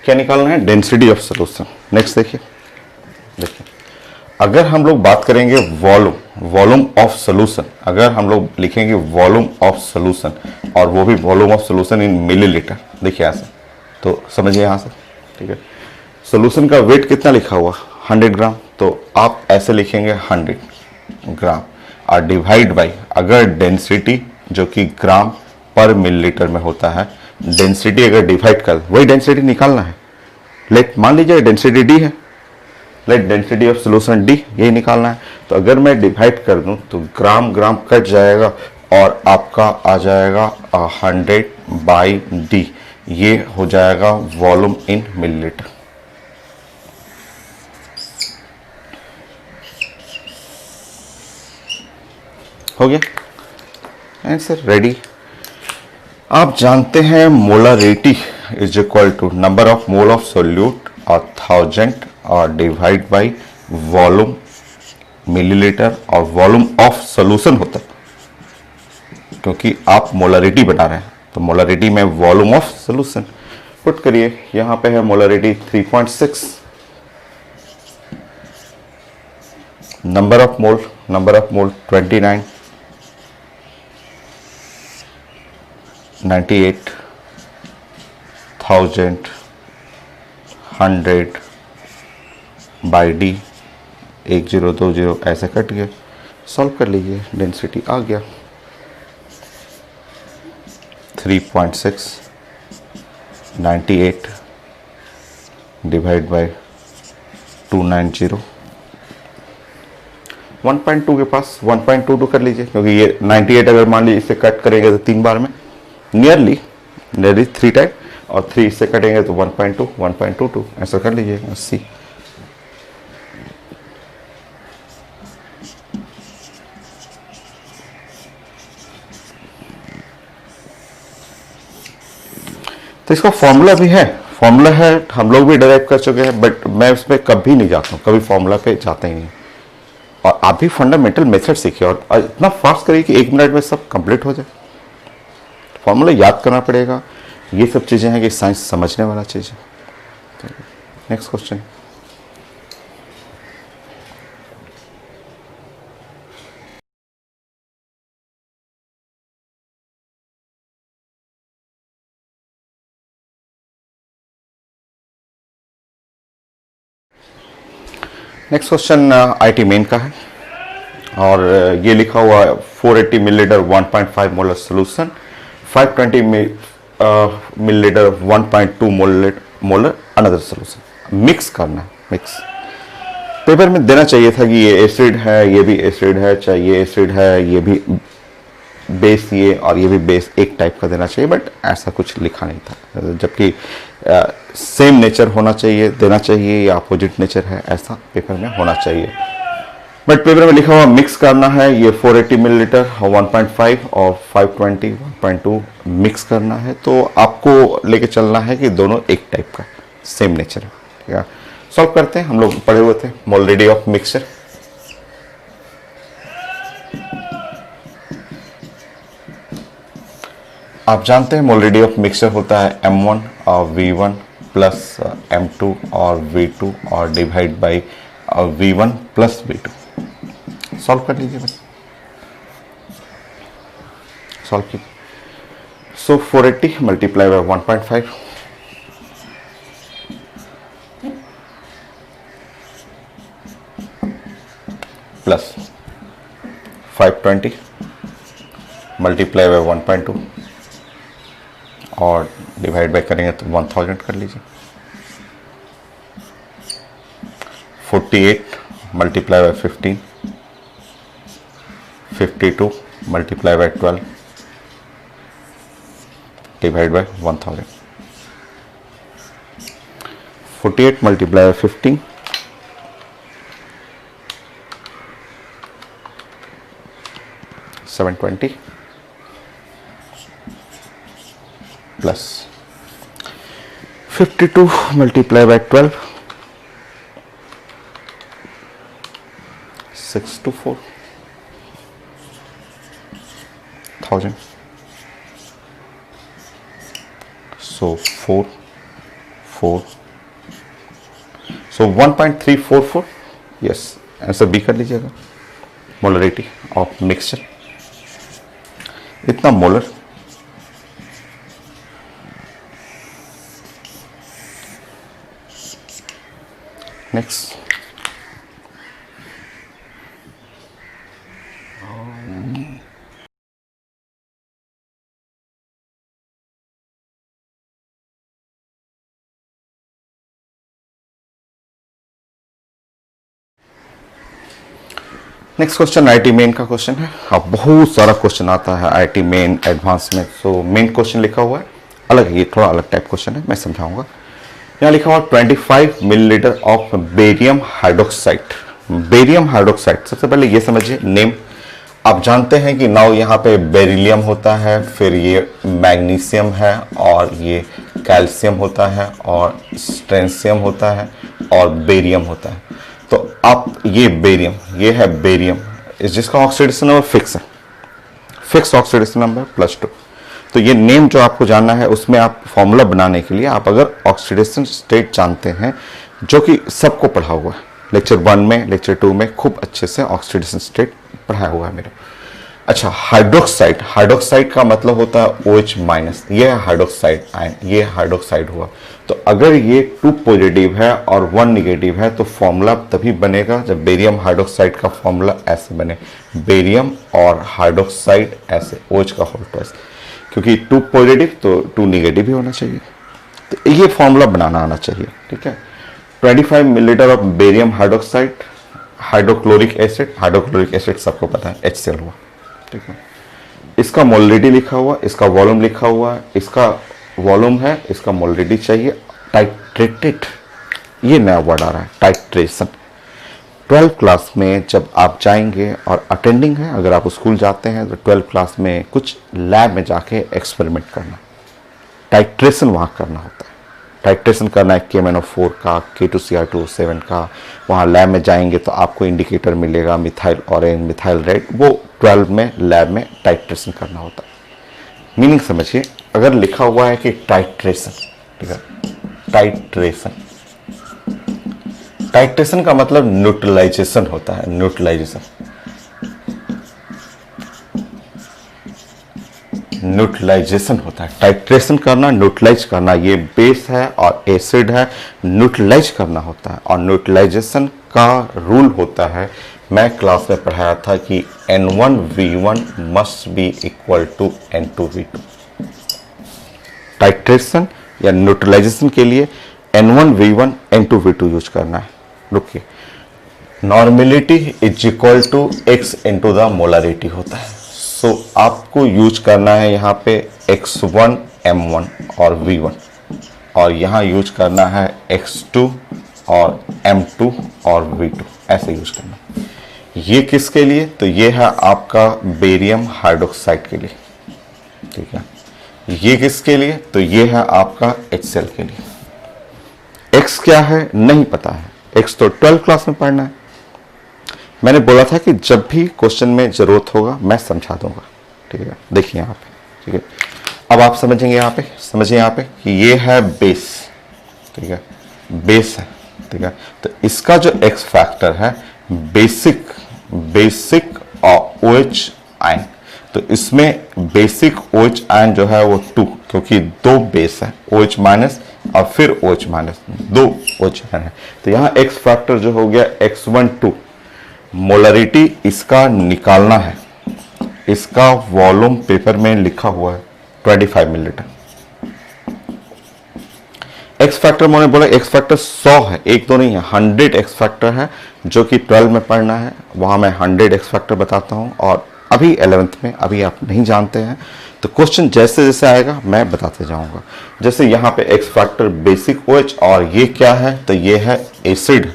क्या निकालना है? Density of solution. नेक्स्ट देखिए अगर हम लोग बात करेंगे वॉल्यूम ऑफ सोल्यूशन, अगर हम लोग लिखेंगे वॉल्यूम ऑफ सोल्यूशन और वो भी volume of solution in millilitre, देखिए ऐसे तो समझिए यहाँ से, ठीक है। सोल्यूशन का वेट कितना लिखा हुआ 100 ग्राम, तो आप ऐसे लिखेंगे 100 ग्राम और डिवाइड बाई, अगर डेंसिटी जो कि ग्राम पर मिलीलीटर में होता है, डेंसिटी अगर डिवाइड कर वही डेंसिटी निकालना है। लेट मान लीजिए डेंसिटी डी है, let density of solution D, यही निकालना है। तो अगर मैं डिवाइड कर दूं तो ग्राम ग्राम कट जाएगा और आपका आ जाएगा 100 बाई डी, ये हो जाएगा वॉल्यूम इन मिलीलीटर। हो गया आंसर रेडी। आप जानते हैं molarity is equal to number of mole of solute और 1000 और डिवाइड बाई वॉल्यूम मिलीलीटर, और वॉल्यूम ऑफ सोल्यूशन होता है क्योंकि आप मोलरिटी बता रहे हैं, तो मोलरिटी में वॉल्यूम ऑफ सोल्यूशन पुट करिए। यहां पे है molarity 3.6, number of mole 29, 98, 1000, 100 by D, 1020 ऐसे कट गया। सॉल्व कर लीजिए, डेंसिटी आ गया 3.6, 98 डिवाइड बाई 290, 1.2 के पास 1.22 कर लीजिए, क्योंकि ये 98 अगर मान लीजिए इसे कट करेंगे तो 3 बार में नियरली 3 टाइम, और 3 इससे कटेंगे तो 1.2, 1.22 ऐसा कर लीजिए 80। तो इसका फॉर्मूला भी है, हम लोग भी डिराइव कर चुके हैं, बट मैं उसमें कभी नहीं जाता हूँ, कभी फॉर्मूला पे जाता ही नहीं। और आप भी फंडामेंटल मेथड सीखिए और इतना फास्ट करिए कि 1 मिनट में सब कंप्लीट हो जाए। फॉर्मूला याद करना पड़ेगा, ये सब चीज़ें हैं कि साइंस समझने वाला चीज़ है। Next question. Next question IT main का है और ये लिखा हुआ 480 millilitre 1.5 molar solution, 520 millilitre 1.2 molar another solution, mix करना है। मिक्स पेपर में देना चाहिए था कि ये एसिड है, ये भी एसिड है, चाहे ये एसिड है, ये भी बेस, ये और ये भी बेस, एक टाइप का देना चाहिए, बट ऐसा कुछ लिखा नहीं था। जबकि सेम नेचर होना चाहिए, देना चाहिए, या अपोजिट नेचर है ऐसा पेपर में होना चाहिए, बट पेपर में लिखा हुआ मिक्स करना है। ये 480 मिलीलीटर 1.5 और 520 1.2 मिक्स करना है, तो आपको लेके चलना है कि दोनों एक टाइप का सेम नेचर है। ठीक है, सॉल्व करते हैं। हम लोग पढ़े हुए थे मोलरिटी ऑफ मिक्सचर। आप जानते हैं मोलरिटी ऑफ मिक्सचर होता है M1 और V1 प्लस M2 और V2 और divide by V1 plus V2। Solve कर लीजिए बस, सॉल्व कीजिए। So 480 multiply by 1.5 plus 520 multiply by 1.2 और डिवाइड बाय करेंगे तो 1000 कर लीजिए. 48 multiply by 15, 52 multiply by 12 divide by 1000. 48 multiply by 15 720 plus 52 multiply by 12 624 1000. So 4 so 1.344. Yes, answer B कर लीजिएगा. मोलरिटी ऑफ मिक्सचर इतना molar. Next question IT main का question है. अब बहुत सारा क्वेश्चन आता है आईटी मेन एडवांस में. सो मेन क्वेश्चन लिखा हुआ है अलग है, ये थोड़ा अलग टाइप क्वेश्चन है, मैं समझाऊंगा. यहाँ लिखा हुआ 25 millilitre of barium hydroxide. Barium hydroxide, सबसे पहले ये समझिए नेम. आप जानते हैं कि नाउ यहाँ पे बेरिलियम होता है, फिर ये मैग्नीशियम है, और ये कैल्शियम होता है, और स्ट्रेंशियम होता है, और बेरियम होता है. तो आप ये बेरियम, ये है बेरियम, जिसका ऑक्सीडेशन नंबर फिक्स है, फिक्स ऑक्सीडेशन नंबर +2. तो ये नेम जो आपको जानना है, उसमें आप फॉर्मूला बनाने के लिए आप अगर ऑक्सीडेशन स्टेट जानते हैं, जो कि सबको पढ़ा हुआ है लेक्चर 1 में, लेक्चर 2 में खूब अच्छे से ऑक्सीडेशन स्टेट पढ़ाया हुआ है मेरे. अच्छा, हाइड्रोक्साइड, हाइड्रोक्साइड का मतलब होता है OH-, ये है हाइड्रोक्साइड आयन, ये हाइड्रोक्साइड हुआ. तो अगर ये 2 पॉजिटिव है और 1 निगेटिव है तो फॉर्मूला तभी बनेगा जब बेरियम हाइड्रोक्साइड का फॉर्मूला ऐसे बने, बेरियम और हाइड्रोक्साइड ऐसे, OH का होल ट्वाइस, क्योंकि 2 पॉजिटिव तो 2 निगेटिव भी होना चाहिए. तो ये फॉर्मूला बनाना आना चाहिए. ठीक है. 25 millilitre of barium hydroxide, hydrochloric acid, hydrochloric acid सबको पता है HCl हुआ. ठीक है. इसका मोलरिटी लिखा हुआ, इसका वॉल्यूम लिखा हुआ है, इसका वॉल्यूम है, इसका मोलरिटी चाहिए. टाइट्रेटेड, ये नया वर्ड आ रहा है, टाइट्रेशन. 12th क्लास में जब आप जाएंगे, और अटेंडिंग है, अगर आप स्कूल जाते हैं तो 12th क्लास में कुछ लैब में जाके एक्सपेरिमेंट करना, टाइट्रेशन वहाँ करना होता है. टाइट्रेशन करना है KMnO4 का, K2Cr2O7 का. वहाँ लैब में जाएंगे तो आपको इंडिकेटर मिलेगा, मिथाइल ऑरेंज, मिथाइल रेड, वो 12 में लैब में टाइट्रेशन करना होता है. मीनिंग समझिए, अगर लिखा हुआ है कि टाइट्रेशन, ठीक है, टाइट्रेशन, टाइट्रेशन का मतलब न्यूट्रलाइजेशन होता है, न्यूट्रलाइजेशन, न्यूट्रलाइजेशन होता है. टाइट्रेशन करना, न्यूट्रलाइज करना, ये बेस है और एसिड है, न्यूट्रलाइज करना होता है. और न्यूट्रलाइजेशन का रूल होता है, मैं क्लास में पढ़ाया था कि N1V1 must be equal to N2V2. Titration या न्यूट्रलाइजेशन के लिए N1V1 N2V2 यूज करना है. रुकिए, normality is equal to X into the molarity होता है. सो आपको यूज करना है यहाँ पे X1 M1 और V1, और यहाँ यूज करना है X2 और M2 और V2, ऐसे यूज करना. ये किसके लिए? तो ये है आपका बेरियम हाइड्रोक्साइड के लिए. ठीक है. ये किसके लिए? तो ये है आपका HCl के लिए. X क्या है नहीं पता है, X तो 12th क्लास में पढ़ना है. मैंने बोला था कि जब भी क्वेश्चन में जरूरत होगा मैं समझा दूंगा. ठीक है. देखिए यहाँ पे, ठीक है, अब आप समझेंगे यहाँ पे, समझिए यहाँ पे कि ये है बेस. ठीक है, बेस है. ठीक है. तो इसका जो X फैक्टर है बेसिक OH आयन, तो इसमें बेसिक OH आयन जो है वो 2, क्योंकि 2 बेस है, OH माइनस और फिर OH माइनस, 2 OH आयन है। तो यहाँ एक्स फैक्टर जो हो गया X12, मोलरिटी इसका निकालना है, इसका वॉल्यूम पेपर में लिखा हुआ है 25 मिलीलीटर। एक्स फैक्टर मैंने बोला एक्स फैक्टर 100 है, एक दो नहीं है, 100 एक्स फैक्टर है जो कि 12 में पढ़ना है, वहां मैं 100 एक्स फैक्टर बताता हूं। और अभी 11th में, अभी आप नहीं जानते हैं तो क्वेश्चन जैसे जैसे आएगा मैं बताते जाऊंगा। जैसे यहाँ पे एक्स फैक्टर बेसिक OH और ये क्या है, तो ये है एसिड।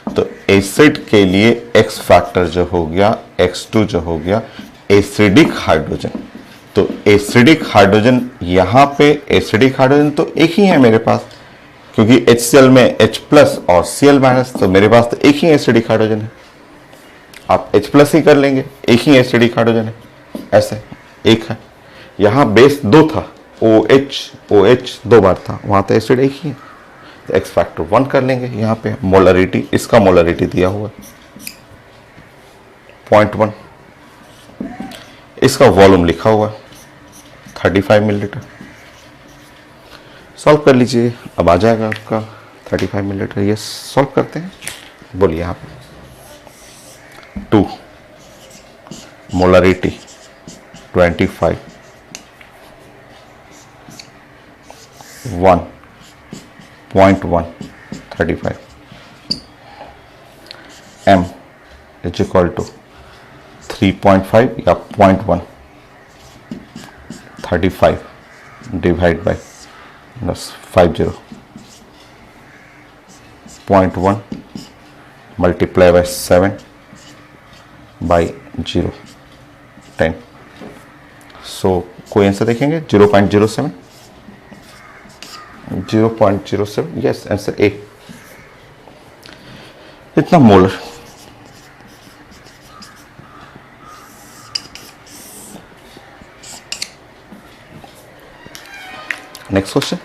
तो एसिड के लिए एक्स फैक्टर जो हो गया X2 जो हो गया एसिडिक हाइड्रोजन। तो एसिडिक हाइड्रोजन, यहाँ पे एसिडिक हाइड्रोजन तो एक ही है मेरे पास, क्योंकि HCl में H प्लस और Cl माइनस, तो मेरे पास तो एक ही एसिडिक हाइड्रोजन है। आप H प्लस ही कर लेंगे, एक ही एसिडिक हाइड्रोजन है, ऐसे एक है। यहाँ बेस 2 था, OH 2 बार था, वहां तो एसिड एक ही है, तो एक्स फैक्टर 1 कर लेंगे। यहाँ पे मोलरिटी, इसका मोलरिटी दिया हुआ है 0.1, इसका वॉल्यूम लिखा हुआ है 35 मिलीलीटर। सॉल्व कर लीजिए, अब आ जाएगा आपका 35 मिलीलीटर। ये सॉल्व करते हैं, बोलिए यहाँ पे 2 molarity 25 1.1 35 m is equal to 3.5 या 0.1 35 divide by 50 0.1 multiply by 7 by 0 10। So कोई आंसर देखेंगे 0.07 0.07, यस आंसर ए, इतना molar. Next question,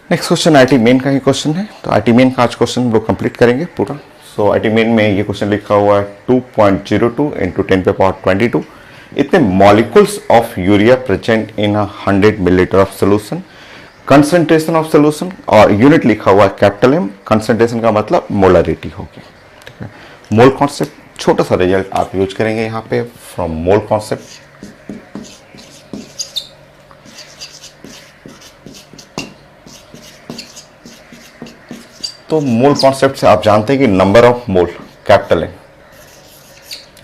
next question IT main का ही क्वेश्चन है, तो आईटी मेन का आज क्वेश्चन हम लोग कंप्लीट करेंगे पूरा। सो आईटी मेन में ये क्वेश्चन लिखा हुआ है 2.02 इंटू 10 पे पावर 22 इतने molecules of urea present in 100 millilitre of solution, concentration of solution, और यूनिट लिखा हुआ है कैपिटल M, कंसंट्रेशन का मतलब मोलरिटी होगी, ठीक है। मोल कॉन्सेप्ट, छोटा सा रिजल्ट आप यूज करेंगे यहाँ पे फ्रॉम मोल कॉन्सेप्ट। तो मोल कॉन्सेप्ट से आप जानते हैं कि number of mole capital M,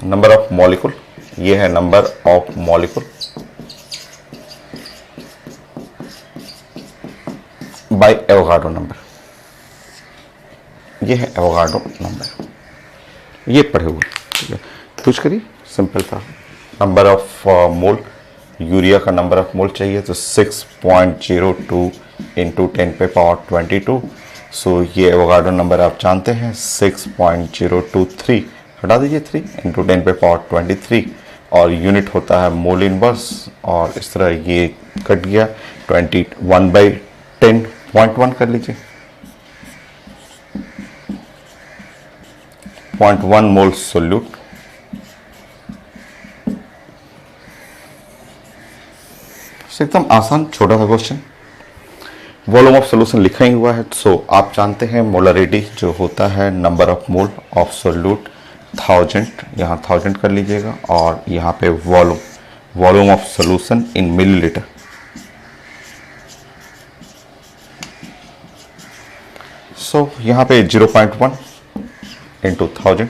number of molecule, ये है number of molecule by Avogadro number, ये है एवोगाड्रो नंबर, ये पढ़े हुए, ठीक है। कुछ करिए, सिंपल था, नंबर ऑफ मोल, यूरिया का नंबर ऑफ मोल चाहिए तो 6.02 इंटू 10 पे पावर 22। सो ये एवोगाड्रो नंबर आप जानते हैं 6.023, हटा दीजिए 3 इंटू 10 पे पावर 23, और यूनिट होता है मोल इनवर्स, और इस तरह ये कट गया 21/10.1 कर लीजिए, 0.1 मोल सोल्यूट, एकदम आसान छोटा सा क्वेश्चन। वॉल्यूम ऑफ सोल्यूशन लिखा ही हुआ है, सो आप जानते हैं मोलरिटी जो होता है number of mole of solute 1000, यहाँ 1000 कर लीजिएगा, और यहाँ पे volume of solution in millilitre, so यहाँ पे 0.1 इंटू 1000,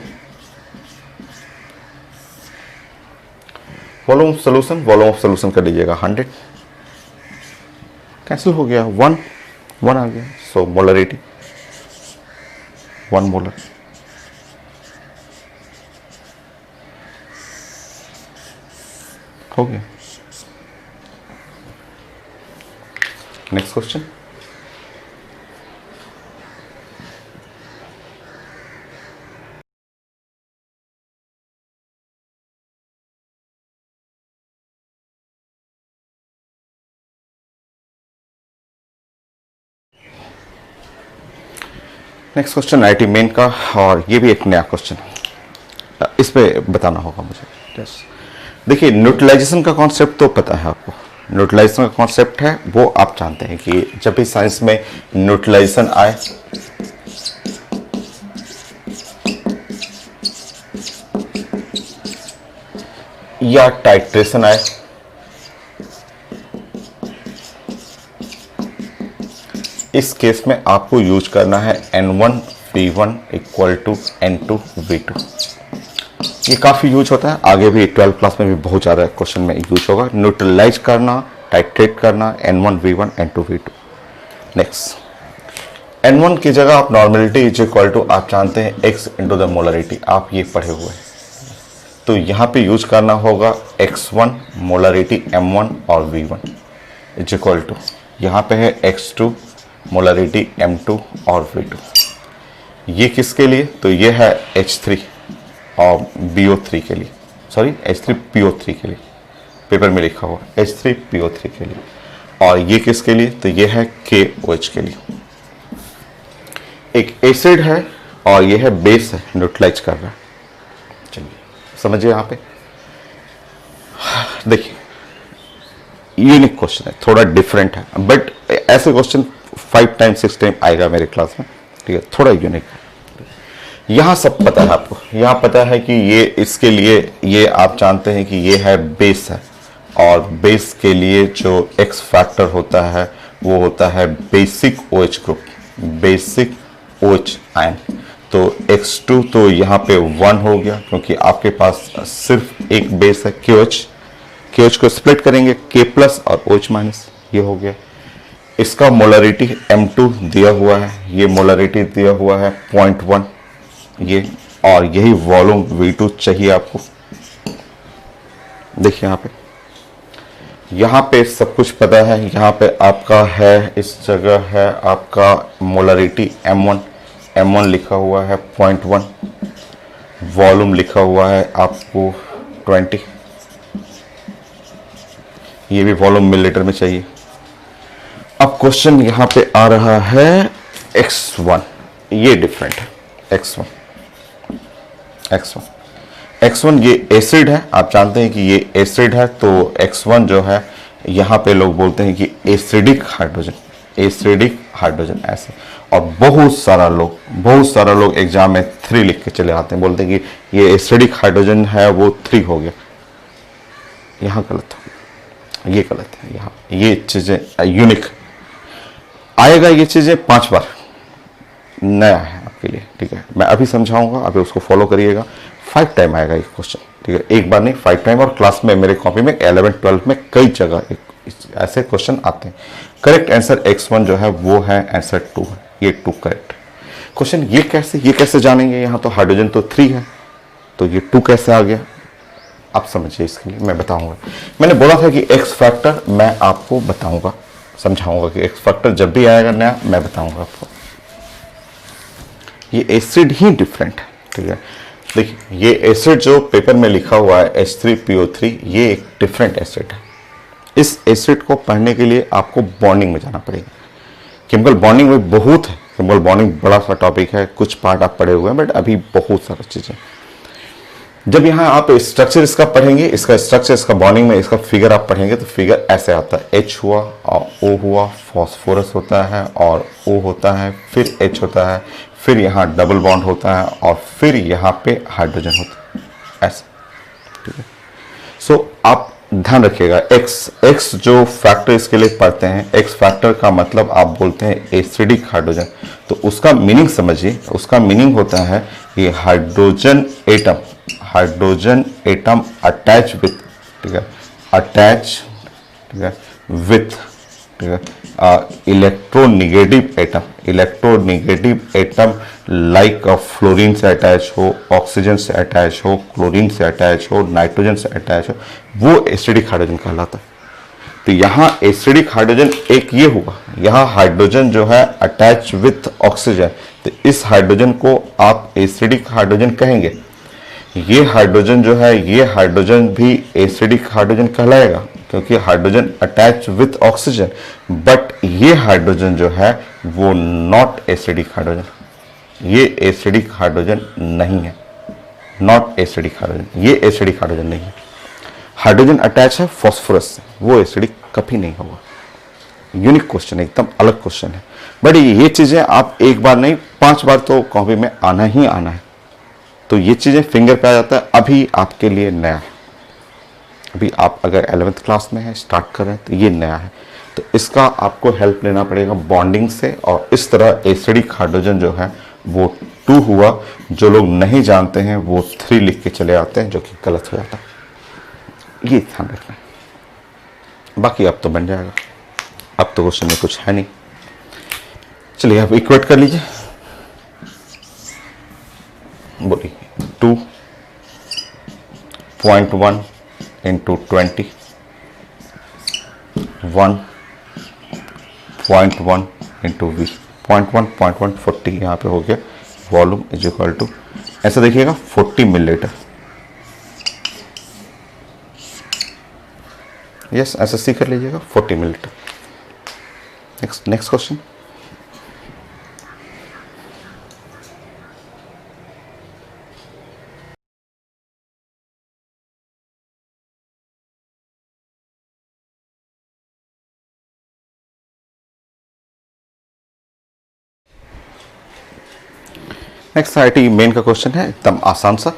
वॉल्यूम ऑफ सोल्यूशन कर लीजिएगा 100, कैंसिल हो गया, 1 आ गया, सो मोलरिटी 1 मोलर। हो गया। Next question, next question IIT main का, और ये भी एक नया क्वेश्चन है, इस पे बताना होगा मुझे। यस, देखिए न्यूट्रलाइजेशन का कॉन्सेप्ट तो पता है आपको, न्यूट्रलाइजेशन का कॉन्सेप्ट है वो आप जानते हैं कि जब भी साइंस में न्यूट्रलाइजेशन आए या टाइट्रेशन आए, इस केस में आपको यूज करना है N1V1 इक्वल टू N2V2। ये काफ़ी यूज होता है, आगे भी 12th क्लास में भी बहुत ज़्यादा क्वेश्चन में यूज होगा। न्यूट्रलाइज करना, टाइट्रेट करना, N1V1 N2V2। नेक्स्ट N1 की जगह आप नॉर्मेलिटी इज इक्वल टू, आप जानते हैं x इंटू द मोलरिटी, आप ये पढ़े हुए हैं, तो यहाँ पे यूज करना होगा x1 मोलरिटी M1 और V1 इज इक्वल टू, यहाँ पे है x2 मोलरिटी M2 और V2। ये किसके लिए, तो ये है H3 और BO3 के लिए, सॉरी H3PO3 के लिए, पेपर में लिखा हुआ H3PO3 के लिए। और ये किसके लिए, तो ये है KOH के लिए। एक एसिड है और ये है बेस है, न्यूट्रलाइज कर रहा है। चलिए समझिए, यहाँ पे देखिए यूनिक क्वेश्चन है, थोड़ा डिफरेंट है, बट ऐसे क्वेश्चन 5 टाइम 6 टाइम आएगा मेरे क्लास में, ठीक है, थोड़ा यूनिक है। यहाँ सब पता है आपको, यहाँ पता है कि ये इसके लिए, ये आप जानते हैं कि ये है बेस है, और बेस के लिए जो एक्स फैक्टर होता है वो होता है basic OH group, basic OH ion. तो X2 तो यहाँ पे 1 हो गया, क्योंकि आपके पास सिर्फ एक बेस है KOH। KOH को स्प्लिट करेंगे K प्लस और OH माइनस, ये हो गया। इसका मोलरिटी M2 दिया हुआ है, ये मोलरिटी दिया हुआ है 0.1 ये, और यही वॉल्यूम V2 चाहिए आपको। देखिए यहाँ पे सब कुछ पता है, यहाँ पे आपका है, इस जगह है आपका मोलरिटी M1 लिखा हुआ है 0.1, वॉल्यूम लिखा हुआ है आपको 20, ये भी वॉल्यूम मिलीलीटर में चाहिए। अब क्वेश्चन यहाँ पे आ रहा है X1, ये डिफरेंट है, X1 ये एसिड है, आप जानते हैं कि ये एसिड है, तो X1 जो है यहाँ पे लोग बोलते हैं कि एसिडिक हाइड्रोजन ऐसे। और बहुत सारा लोग एग्जाम में 3 लिख के चले आते हैं, बोलते हैं कि ये एसिडिक हाइड्रोजन है वो 3 हो गया, यहाँ गलत हो गया, ये गलत है। यहाँ ये चीजें यूनिक आएगा, ये चीजें 5 बार नया है आपके लिए, ठीक है, मैं अभी समझाऊंगा, अभी उसको फॉलो करिएगा। 5 टाइम आएगा ये क्वेश्चन, ठीक है, एक बार नहीं 5 टाइम, और क्लास में मेरे कॉपी में 11th 12th में कई जगह ऐसे क्वेश्चन आते हैं। करेक्ट आंसर X1 जो है वो है आंसर 2 है, ये 2 करेक्ट क्वेश्चन। ये कैसे जानेंगे, यहाँ तो हाइड्रोजन तो 3 है, तो ये 2 कैसे आ गया, आप समझिए, इसके लिए मैं बताऊंगा। मैंने बोला था कि एक्स फैक्टर मैं आपको बताऊंगा, समझाऊंगा कि एक्स फैक्टर जब भी आएगा नया मैं बताऊंगा आपको। ये एसिड ही डिफरेंट है, ठीक है, देखिए ये एसिड जो पेपर में लिखा हुआ है H3PO3, ये एक डिफरेंट एसिड है। इस एसिड को पढ़ने के लिए आपको बॉन्डिंग में जाना पड़ेगा। केमिकल बॉन्डिंग में बहुत है, केमिकल बॉन्डिंग बड़ा सा टॉपिक है, कुछ पार्ट आप पढ़े हुए हैं, बट अभी बहुत सारी चीजें। जब यहाँ आप स्ट्रक्चर इसका पढ़ेंगे, इसका स्ट्रक्चर, इसका बॉन्डिंग में इसका फिगर आप पढ़ेंगे, तो फिगर ऐसे आता है, H हुआ और O हुआ, फॉस्फोरस होता है और O होता है, फिर H होता है, फिर यहाँ डबल बॉन्ड होता है, और फिर यहाँ पे हाइड्रोजन होता है, ऐसे, ठीक है। सो आप ध्यान रखिएगा, एक्स जो फैक्टर इसके लिए पढ़ते हैं, एक्स फैक्टर का मतलब आप बोलते हैं एसिडिक हाइड्रोजन, तो उसका मीनिंग समझिए, उसका मीनिंग होता है ये हाइड्रोजन एटम अटैच विथ, ठीक है, अटैच, ठीक है, विथ, ठीक है, इलेक्ट्रोनिगेटिव एटम लाइक फ्लोरीन से अटैच हो, ऑक्सीजन से अटैच हो, क्लोरीन से अटैच हो, नाइट्रोजन से अटैच हो, वो एसिडिक हाइड्रोजन कहलाता है। तो यहाँ एसिडिक हाइड्रोजन एक ये हुआ, यहाँ हाइड्रोजन जो है अटैच विथ ऑक्सीजन, तो इस हाइड्रोजन को आप एसिडिक हाइड्रोजन कहेंगे। ये हाइड्रोजन जो है, ये हाइड्रोजन भी एसिडिक हाइड्रोजन कहलाएगा, क्योंकि hydrogen attach with oxygen, but ये हाइड्रोजन जो है वो नॉट एसिडिक हाइड्रोजन, ये एसिडिक हाइड्रोजन नहीं है, नॉट एसिडिक हाइड्रोजन, ये एसिडिक हाइड्रोजन नहीं है। हाइड्रोजन अटैच है फॉस्फोरस से, वो एसिडिक कभी नहीं होगा। यूनिक क्वेश्चन है, एकदम अलग क्वेश्चन है। बट ये चीजें आप एक बार नहीं 5 बार तो कॉपी में आना ही आना है। तो ये चीजें फिंगर पे आ जाता है, अभी आपके लिए नया है। अभी आप अगर 11th क्लास में है, स्टार्ट कर रहे हैं, तो ये नया है। तो इसका आपको हेल्प लेना पड़ेगा बॉन्डिंग से, और इस तरह एसिडिक हाइड्रोजन जो है वो 2 हुआ। जो लोग नहीं जानते हैं वो 3 लिख के चले आते हैं, जो कि गलत हो जाता है। ये ध्यान रखना है। बाकी अब तो बन जाएगा, अब तो क्वेश्चन में कुछ है नहीं। चलिए आप इक्वेट कर लीजिए। बोलिए 2.1 इंटू 20, 1.1 इंटू वी, 0.1 40 यहाँ पे हो गया। वॉल्यूम इज इक्वल टू, ऐसा देखिएगा 40 मिलीलीटर। यस, ऐसा सी कर लीजिएगा 40 millilitre. Next question. Next IT main का क्वेश्चन है, एकदम आसान सा।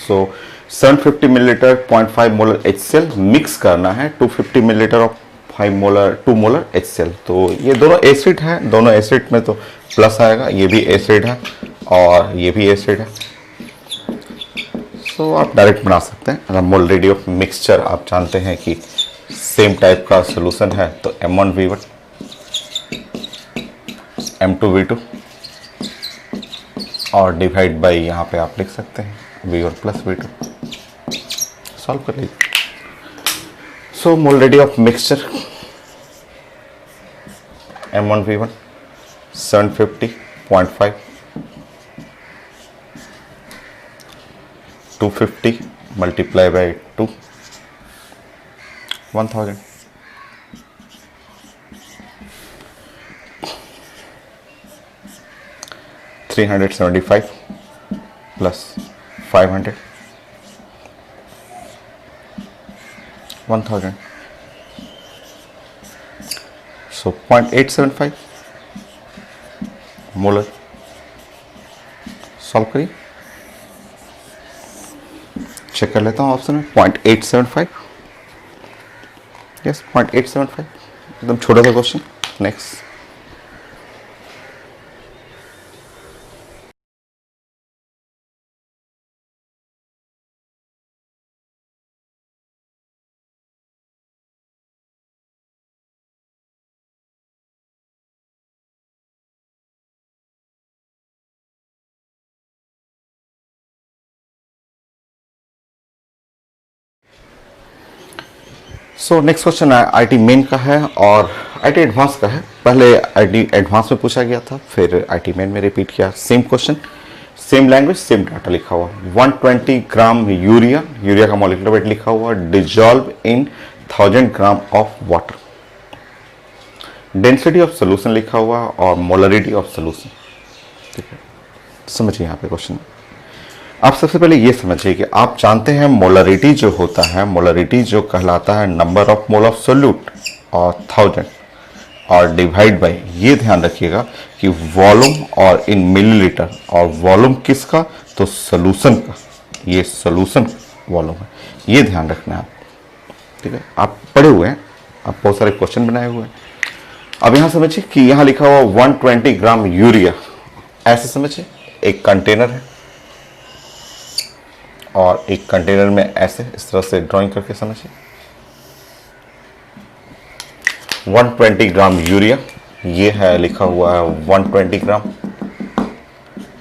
सो 750 मिलीलीटर 0.5 मोलर HCl मिक्स करना है 250 मिलीलीटर ऑफ 2 मोलर HCl। तो ये दोनों एसिड है, दोनों एसिड में तो प्लस आएगा। ये भी एसिड है और ये भी एसिड है। सो आप डायरेक्ट बना सकते हैं। मोलरिटी ऑफ मिक्सचर आप जानते हैं कि सेम टाइप का सोल्यूशन है, तो M1V1 M2V2 और डिवाइड बाई यहाँ पे आप लिख सकते हैं V1 प्लस V2। सॉल्व कर लीजिए। So molarity of mixture M1V1 750.5 250 multiply by 2 1000 375 plus 500 1000। So 0.875 molar. Solve करिए, चेक कर लेता हूँ ऑप्शन में। 0.875, यस 0.875, एकदम छोटा सा question. Next. So next question IT main का है और आईटी एडवांस का है। पहले आईटी एडवांस में पूछा गया था, फिर आईटी मेन में रिपीट किया। Same question, same language, same data लिखा हुआ। 120 ग्राम यूरिया, यूरिया का मॉलिक्यूलर वेट लिखा हुआ, dissolve in 1000 gram of water. Density of solution लिखा हुआ और मोलरिटी ऑफ सोल्यूशन। ठीक है, समझिए यहाँ पे क्वेश्चन। आप सबसे पहले ये समझिए कि आप जानते हैं मोलरिटी जो होता है, मोलरिटी जो कहलाता है number of mole of solute और 1000 और डिवाइड बाय, ये ध्यान रखिएगा कि वॉल्यूम और इन मिलीलीटर, और वॉल्यूम किसका, तो सोल्यूशन का। ये सोल्यूशन वॉल्यूम है, ये ध्यान रखना है आप। ठीक है, आप पढ़े हुए हैं, आप बहुत सारे क्वेश्चन बनाए हुए हैं। अब यहां समझिए कि यहां लिखा हुआ 120 ग्राम यूरिया, ऐसे समझिए एक कंटेनर है और एक कंटेनर में ऐसे इस तरह से ड्राइंग करके समझिए। 120 ग्राम यूरिया, ये है लिखा हुआ है 120 ग्राम,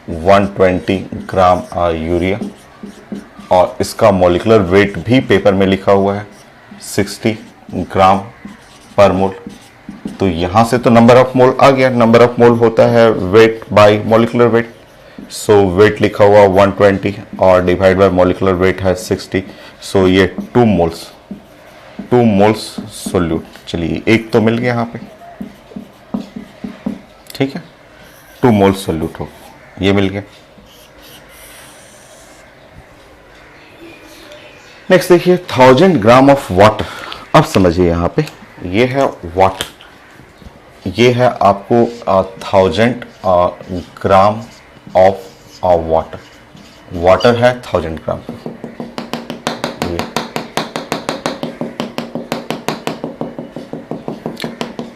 120 ग्राम यूरिया, और इसका मॉलिक्यूलर वेट भी पेपर में लिखा हुआ है 60 ग्राम पर मोल। तो यहां से तो नंबर ऑफ मोल आ गया। नंबर ऑफ मोल होता है weight by molecular weight. So weight लिखा हुआ 120 और डिवाइड बाय मॉलिक्यूलर वेट है 60। सो ये 2 मोल्स सोल्यूट। चलिए एक तो मिल गया यहाँ पे, ठीक है, 2 मोल्स सोल्यूट हो। ये मिल गया। नेक्स्ट देखिए 1000 ग्राम ऑफ वाटर। अब समझिए यहाँ पे ये है वाटर, ये है आपको 1000 ग्राम ऑफ वाटर। वाटर है 1000 ग्राम।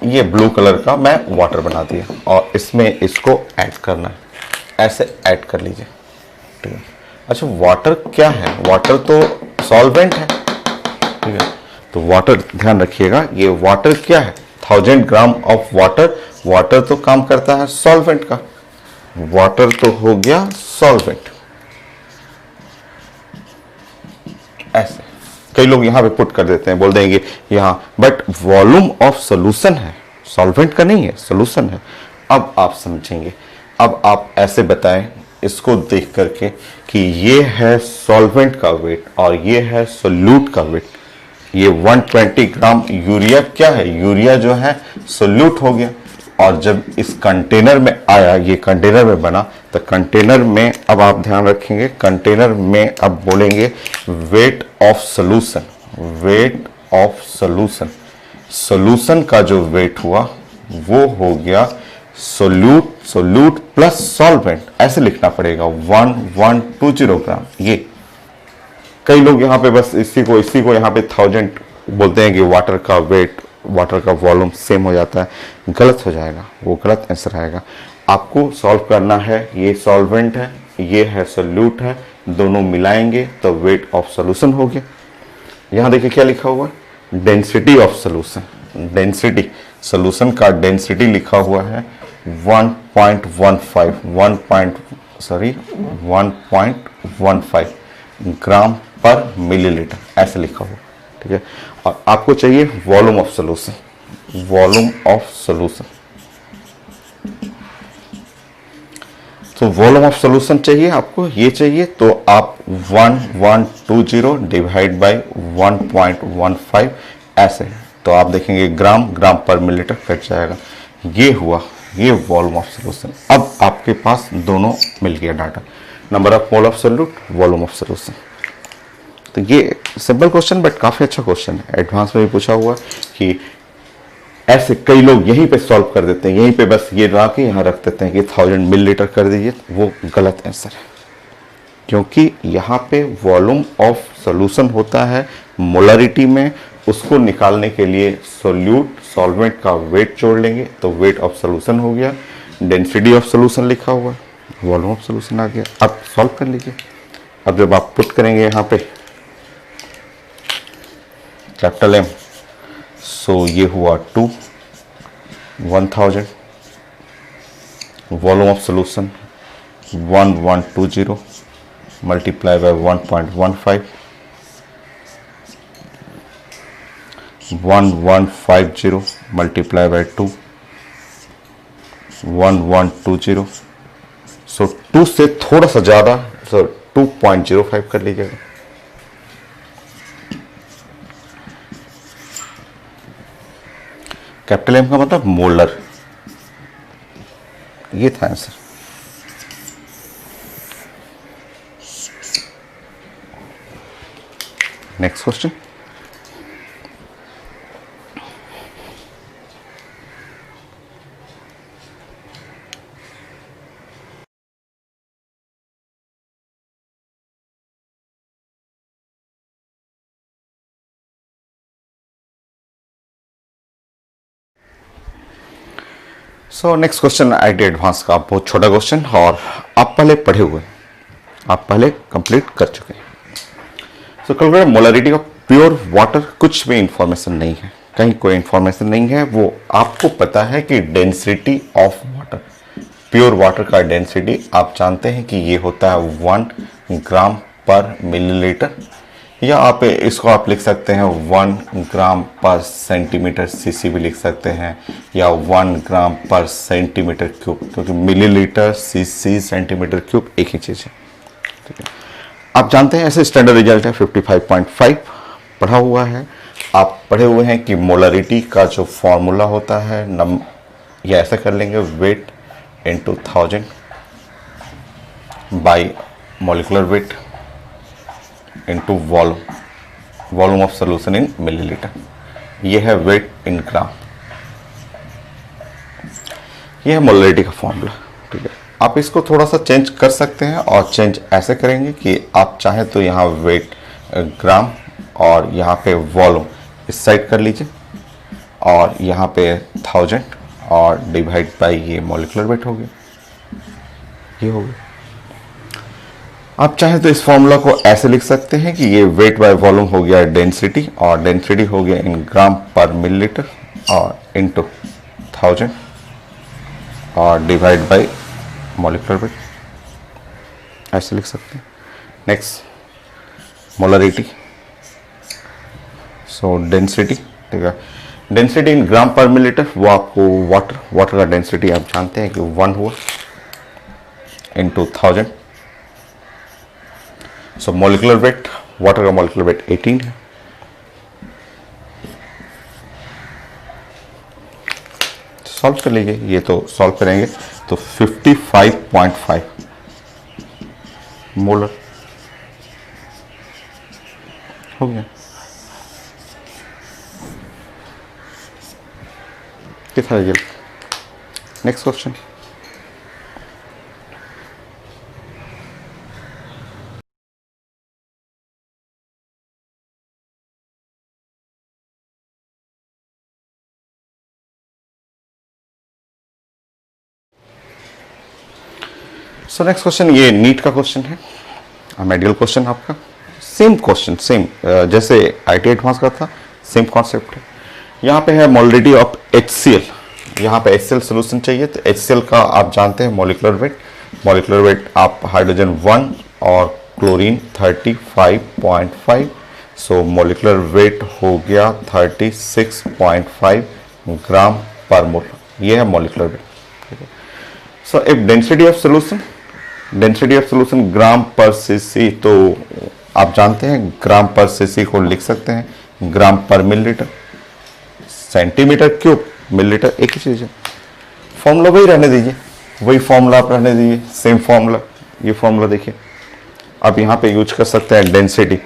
ये ब्लू कलर का मैं वाटर बना दिया और इसमें इसको ऐड करना है, ऐसे ऐड कर लीजिए, ठीक है। अच्छा वाटर क्या है? वाटर तो सॉल्वेंट है, ठीक है। तो वाटर ध्यान रखिएगा, ये वाटर क्या है? 1000 ग्राम ऑफ वाटर। वाटर तो काम करता है सॉल्वेंट का, वाटर तो हो गया सॉल्वेंट। ऐसे कई लोग यहां पे पुट कर देते हैं, बोल देंगे यहां, बट वॉल्यूम ऑफ सॉल्यूशन है, सॉल्वेंट का नहीं है, सॉल्यूशन है। अब आप समझेंगे, अब आप ऐसे बताएं इसको देख करके कि ये है सॉल्वेंट का वेट और ये है सोल्यूट का वेट। ये 120 ग्राम यूरिया क्या है? यूरिया जो है सोल्यूट हो गया, और जब इस कंटेनर में आया, ये कंटेनर में बना, तो कंटेनर में अब आप ध्यान रखेंगे, कंटेनर में अब बोलेंगे weight of solution, weight of solution. Solution का जो वेट हुआ वो हो गया सोल्यूट, सोल्यूट प्लस सॉल्वेंट, ऐसे लिखना पड़ेगा 1120 ग्राम। ये कई लोग यहाँ पे बस इसी को यहाँ पे 1000 बोलते हैं कि वाटर का वेट, वाटर का वॉल्यूम सेम हो जाता है। गलत हो जाएगा, वो गलत आंसर आएगा। आपको सॉल्व करना है, ये सॉल्वेंट है, ये है सोल्यूट है, दोनों मिलाएंगे तो वेट ऑफ सोल्यूशन हो गया। यहाँ देखिए क्या लिखा हुआ है, density of solution. Density, solution का डेंसिटी लिखा हुआ है 1.15 ग्राम पर मिलीलीटर, ऐसे लिखा हुआ, ठीक है। और आपको चाहिए volume of solution, volume of solution. तो वॉल्यूम ऑफ सोल्यूशन चाहिए आपको, ये चाहिए, तो आप 1120 डिवाइड बाई 1.15 ऐसे, तो आप देखेंगे ग्राम, ग्राम पर मिलीलीटर कट जाएगा। ये हुआ, ये वॉल्यूम ऑफ सोल्यूशन। अब आपके पास दोनों मिल गया data, number of mole of solute, volume of solution. तो ये सिंपल क्वेश्चन बट काफी अच्छा क्वेश्चन है, एडवांस में भी पूछा हुआ कि ऐसे कई लोग यहीं पे सॉल्व कर देते हैं, यहीं पे बस ये ला के यहाँ रख देते हैं कि 1000 मिलीलीटर कर दीजिए, वो गलत आंसर है। क्योंकि यहाँ पे वॉल्यूम ऑफ सोल्यूशन होता है मोलरिटी में, उसको निकालने के लिए सोल्यूट, सॉल्वेंट का वेट जोड़ लेंगे तो वेट ऑफ सोल्यूशन हो गया। डेंसिटी ऑफ सोल्यूशन लिखा हुआ, वॉल्यूम ऑफ सोल्यूशन आ गया। अब सॉल्व कर लीजिए। अब जब आप पुट करेंगे यहाँ पे कैपिटल एम, सो ये हुआ 1000, volume of solution 1120 multiply by 1.15, 1150 multiply by 2, 1120। सो 2 से थोड़ा सा ज्यादा, सो 2.05 कर लीजिएगा। कैपिटल एम का मतलब मोलर, ये था answer. Next question, so next question IT advance का बहुत छोटा क्वेश्चन, और आप पहले पढ़े हुए, आप पहले कंप्लीट कर चुके हैं। सो calculate molarity of pure water. कुछ भी इंफॉर्मेशन नहीं है, कहीं कोई इंफॉर्मेशन नहीं है, वो आपको पता है कि density of water, pure water का डेंसिटी आप जानते हैं कि ये होता है 1 ग्राम पर मिलीलीटर, या आप इसको आप लिख सकते हैं 1 ग्राम पर सेंटीमीटर सीसी भी लिख सकते हैं, या 1 ग्राम पर सेंटीमीटर क्यूब, क्योंकि मिलीलीटर सीसी सेंटीमीटर क्यूब एक ही चीज है, ठीक है। आप जानते हैं ऐसे स्टैंडर्ड रिजल्ट है 55.5 पढ़ा हुआ है। आप पढ़े हुए हैं कि मोलरिटी का जो फॉर्मूला होता है या ऐसा कर लेंगे weight into 1000, by molecular weight into volume of solution in millilitre. ये है वेट इन ग्राम, ये है मोलरिटी का फॉर्मूला। ठीक है, आप इसको थोड़ा सा चेंज कर सकते हैं और चेंज ऐसे करेंगे कि आप चाहें तो यहाँ वेट ग्राम और यहाँ पे वॉल्यूम इस साइड कर लीजिए और यहाँ पे 1000 और डिवाइड बाई ये मॉलिकुलर वेट हो गया, ये हो गया। आप चाहें तो इस फॉर्मूला को ऐसे लिख सकते हैं कि ये वेट बाय वॉल्यूम हो गया डेंसिटी और डेंसिटी हो गया इन ग्राम पर मिलीलीटर और इनटू 1000 और डिवाइड बाय मॉलिकुलर वेट, ऐसे लिख सकते हैं। नेक्स्ट मोलरिटी, सो डेंसिटी, ठीक है, डेंसिटी इन ग्राम पर मिलीलीटर वो आपको वाटर का डेंसिटी आप जानते हैं कि 1 हुआ इनटू 1000। सो मॉलिकुलर वेट, वाटर का मॉलिकुलर वेट 18 है। सॉल्व कर लीजिए, ये तो सॉल्व करेंगे तो 55.5 मोलर हो गया। कितना result? Next question. So next question, ये नीट का क्वेश्चन है, मेडिकल क्वेश्चन आपका। सेम क्वेश्चन, सेम जैसे आईटी एडवांस का था, सेम कॉन्सेप्ट है। यहाँ पे है मोलरिटी ऑफ HCl, यहाँ पे HCl सोल्यूशन चाहिए तो HCl का आप जानते हैं मॉलिकुलर वेट आप हाइड्रोजन 1 और क्लोरीन 35.5, सो मॉलिकुलर वेट हो गया 36.5 ग्राम पर मोल, ये है मॉलिकुलर वेट। ठीक है, so if density of solution gram per CC, तो आप जानते हैं ग्राम पर सीसी को लिख सकते हैं ग्राम पर मिलीलीटर, सेंटीमीटर क्यूब मिलीलीटर एक ही चीज है। फॉर्मूला वही रहने दीजिए, वही फॉर्मूला आप रहने दीजिए, सेम फॉर्मूला। ये फॉर्मूला देखिए, आप यहाँ पे यूज कर सकते हैं डेंसिटी,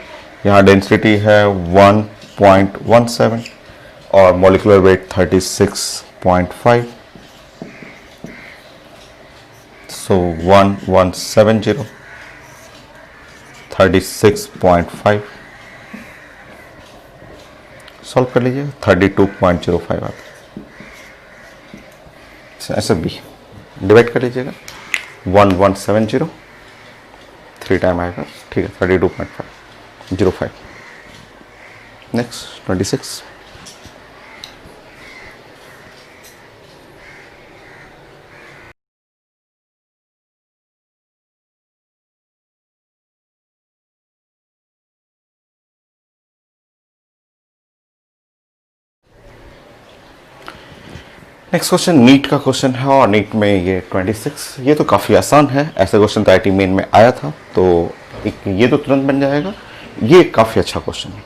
यहाँ डेंसिटी है 1.17 और मॉलिकुलर वेट 36.5, सो 1170 36.5 सॉल्व कर लीजिए 32.05 आप ऐसे भी डिवाइड कर लीजिएगा 1170 3 टाइम आएगा, ठीक है 32.505। नेक्स्ट 26। नेक्स्ट क्वेश्चन नीट का क्वेश्चन है और नीट में ये 26, ये तो काफ़ी आसान है, ऐसा क्वेश्चन तो आईटी मेन में आया था तो ये तो तुरंत बन जाएगा। ये काफ़ी अच्छा क्वेश्चन है,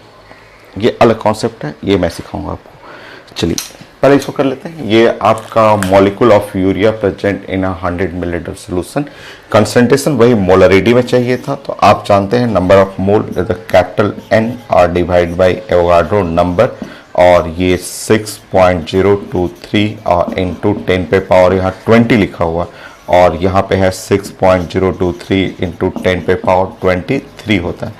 ये अलग कॉन्सेप्ट है, ये मैं सिखाऊंगा आपको। चलिए पहले इसको कर लेते हैं। ये आपका molecule of urea present in 100 millilitre solution, concentration वही मोलरिटी में चाहिए था, तो आप जानते हैं number of mole is capital N और डिवाइड बाई एवोगाड्रो नंबर, और ये 6.023 और इंटू 10 पे पावर यहाँ 20 लिखा हुआ और यहाँ पे है 6.023 इंटू 10 पे पावर 23 होता है।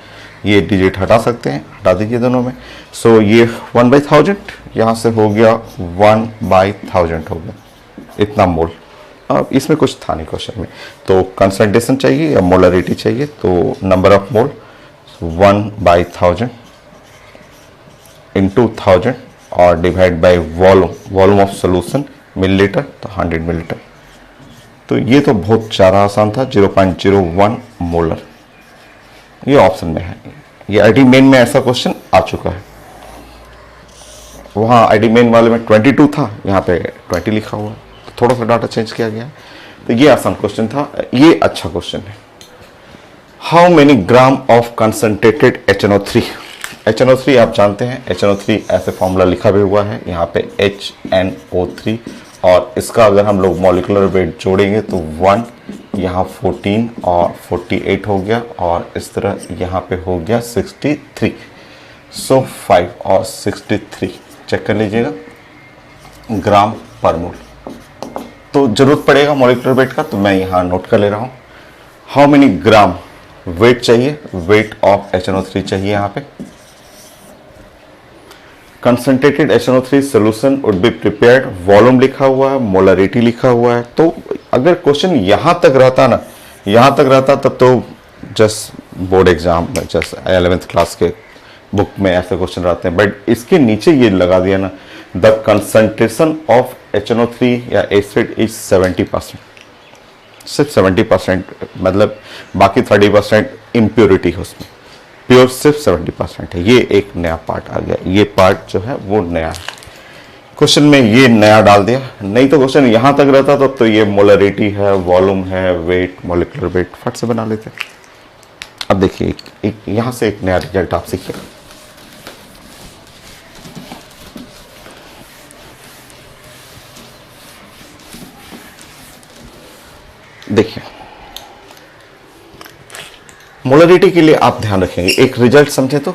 ये डिजिट हटा सकते हैं, हटा दीजिए दोनों में। सो ये 1/1000 यहाँ से हो गया 1/1000 हो गया, इतना मोल। अब इसमें कुछ था नहीं क्वेश्चन में, तो कंसंट्रेशन चाहिए या मोलरिटी चाहिए, तो नंबर ऑफ मोल 1/1000 इंटू 1000 और divide by volume of solution millilitre, तो 100 मिलीलीटर। तो ये तो बहुत ज़्यादा आसान था, 0.01 मोलर, ये ऑप्शन में है। ये आईडी मेन में ऐसा क्वेश्चन आ चुका है, वहाँ आईडी मेन वाले में 22 था, यहाँ पे 20 लिखा हुआ है, तो थोड़ा सा डाटा चेंज किया गया है। तो ये आसान क्वेश्चन था, ये अच्छा क्वेश्चन है। How many gram of concentrated HNO3, HNO3 आप जानते हैं, HNO3 ऐसे फॉर्मूला लिखा भी हुआ है यहाँ पे HNO3, और इसका अगर हम लोग मॉलिकुलर वेट जोड़ेंगे तो 1 यहाँ 14 और 48 हो गया, और इस तरह यहाँ पे हो गया 63। सो 5 और 63 चेक कर लीजिएगा ग्राम पर मोल। तो जरूरत पड़ेगा मॉलिक्यूलर वेट का, तो मैं यहाँ नोट कर ले रहा हूँ। हाउ मेनी ग्राम वेट चाहिए, वेट ऑफ HNO3 चाहिए यहाँ पे। Concentrated HNO3 solution would be prepared, volume लिखा हुआ है, मोलरिटी लिखा हुआ है। तो अगर क्वेश्चन यहां तक रहता ना, यहां तक रहता तब तो जस्ट बोर्ड एग्जाम में, जस्ट 11th क्लास के बुक में ऐसे क्वेश्चन रहते हैं, बट इसके नीचे ये लगा दिया ना, द कंसंट्रेशन ऑफ HNO3 या एसिड इज 70%। सिर्फ 70%, मतलब बाकी 30% इम्प्योरिटी है उसमें, प्योर सिर्फ 70% है। ये एक नया पार्ट आ गया, ये पार्ट जो है वो नया है, क्वेश्चन में ये नया डाल दिया। नहीं तो क्वेश्चन यहां तक रहता तब तो ये मोलरिटी है, वॉल्यूम है, वेट, मॉलिक्यूलर वेट फट से बना लेते। अब देखिए यहां से एक नया रिजल्ट आप सीखिए। देखिए मोलरिटी के लिए आप ध्यान रखेंगे, एक रिजल्ट समझे तो,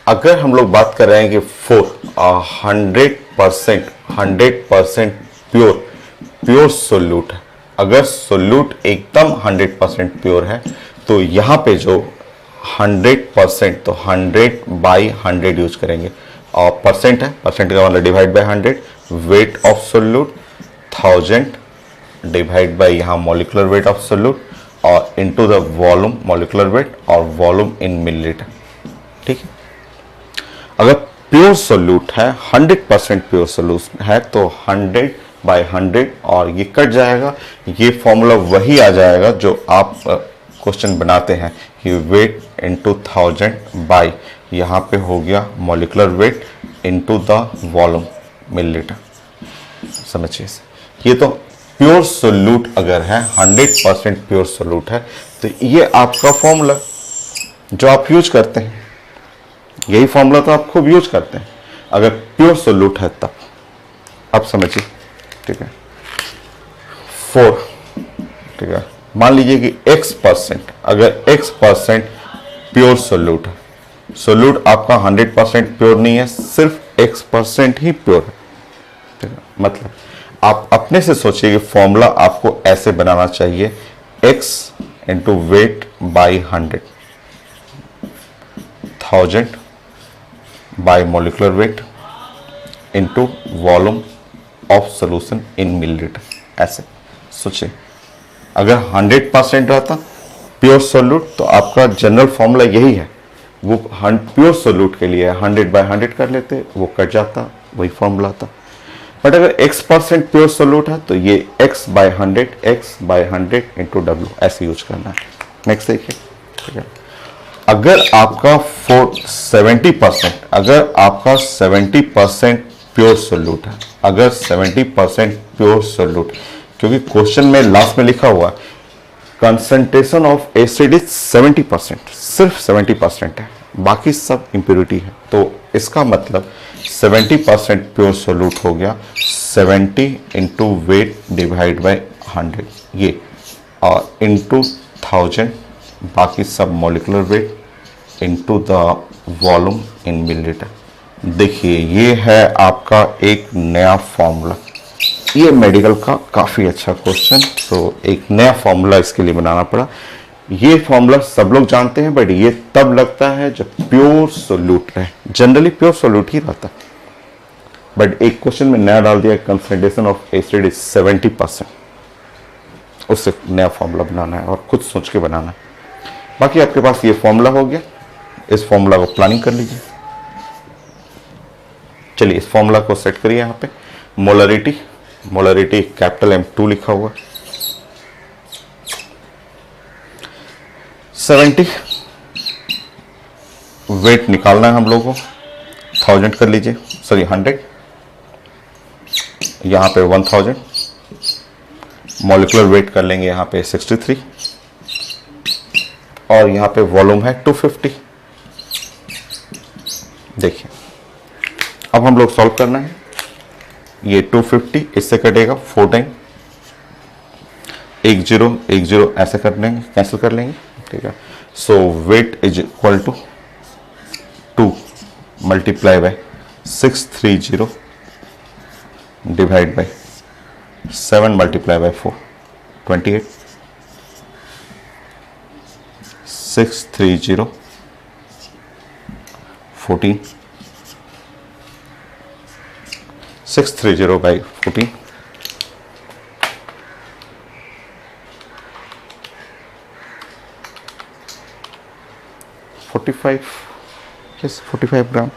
अगर हम लोग बात कर रहे हैं कि 100% प्योर सोल्यूट है, अगर सोल्यूट एकदम 100% प्योर है तो यहाँ पे जो 100%, तो 100/100 यूज करेंगे, और परसेंट है, परसेंट का मतलब divide by 100, weight of solute 1000 divide by यहाँ मॉलिक्यूलर वेट ऑफ सोल्यूट, और into the volume, molecular weight और वॉल्यूम इन मिलीलीटर। ठीक है, अगर प्योर सोल्यूट है, 100% प्योर सोल्यूट है, तो 100/100 और ये कट जाएगा, ये फॉर्मूला वही आ जाएगा जो आप क्वेश्चन बनाते हैं कि वेट इनटू 1000 बाय यहाँ पे हो गया molecular weight into the volume millilitre. समझिए, ये तो प्योर सोल्यूट अगर है, 100% प्योर सोल्यूट है, तो ये आपका फॉर्मूला जो आप यूज करते हैं, यही फॉर्मूला तो आप खूब यूज करते हैं अगर प्योर सोल्यूट है तब। आप समझिए, ठीक है, 4, ठीक है, मान लीजिए कि x%, अगर x% प्योर सोल्यूट है, सोल्यूट आपका 100% प्योर नहीं है, सिर्फ x% ही प्योर है, ठीक है, मतलब आप अपने से सोचिए कि फॉर्मूला आपको ऐसे बनाना चाहिए, x into weight by 1000 bye molecular weight into volume of solution in millilitre. ऐसे सोचिए, अगर 100% रहता प्योर सोल्यूट तो आपका जनरल फॉर्मूला यही है, वो प्योर सोल्यूट के लिए 100/100 कर लेते, वो कट जाता, वही फॉर्मूला आता। बट अगर x% प्योर सोल्यूट है तो ये x/100 इंटू W ऐसे यूज करना है। नेक्स्ट देखिए, ठीक है, अगर आपका 70%, अगर आपका 70% प्योर सोल्यूट है, अगर 70% प्योर सोल्यूट, क्योंकि क्वेश्चन में लास्ट में लिखा हुआ कंसंट्रेशन ऑफ एसिड इज 70%, सिर्फ 70% है, बाकी सब इंप्योरिटी है, तो इसका मतलब 70% प्योर सोल्यूट हो गया 70 इंटू वेट डिवाइड बाय 100, ये, और इंटू 1000 बाकी सब molecular weight into the volume in millilitre. देखिए ये है आपका एक नया फॉर्मूला, ये मेडिकल का काफ़ी अच्छा क्वेश्चन, तो एक नया फॉर्मूला इसके लिए बनाना पड़ा। ये फॉर्मूला सब लोग जानते हैं, बट ये तब लगता है जब प्योर सोल्यूट रहे, जनरली प्योर सोल्यूट ही रहता है, बट एक क्वेश्चन में नया डाल दिया, कंसंट्रेशन ऑफ एसिड इज 70%, उससे नया फॉर्मूला बनाना है और खुद सोच के बनाना है। बाकी आपके पास ये फॉर्मूला हो गया, इस फॉर्मूला को प्लानिंग कर लीजिए। चलिए इस फॉर्मूला को सेट करिए, यहाँ पे मोलरिटी, मोलरिटी कैपिटल M2 लिखा हुआ, 70 वेट निकालना है हम लोगों को, 1000 कर लीजिए, सॉरी 100, यहाँ पे 1000, मॉलिक्यूलर वेट कर लेंगे यहाँ पे 63, और यहाँ पे वॉल्यूम है 250। देखिए अब हम लोग सॉल्व करना है, ये 250 इससे कटेगा 4 टाइम, एक जीरो ऐसे कर लेंगे, कैंसिल कर लेंगे, ठीक है। So weight is equal to 2 multiply by 630 divide by 7 multiply by 4 28 630 14 630 by 14 45, yes 45 ग्राम।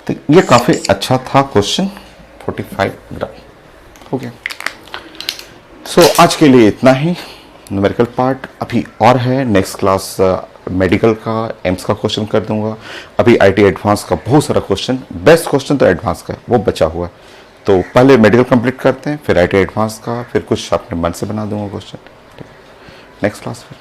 तो ये काफी अच्छा था क्वेश्चन, 45 ग्राम हो गया। सो आज के लिए इतना ही न्यूमेरिकल पार्ट। अभी और है नेक्स्ट क्लास मेडिकल का, एम्स का क्वेश्चन कर दूंगा। अभी आईटी एडवांस का बहुत सारा क्वेश्चन, बेस्ट क्वेश्चन तो एडवांस का है, वो बचा हुआ है। तो पहले मेडिकल कंप्लीट करते हैं, फिर आईटी एडवांस का, फिर कुछ अपने मन से बना दूंगा क्वेश्चन। नेक्स्ट क्लास फिर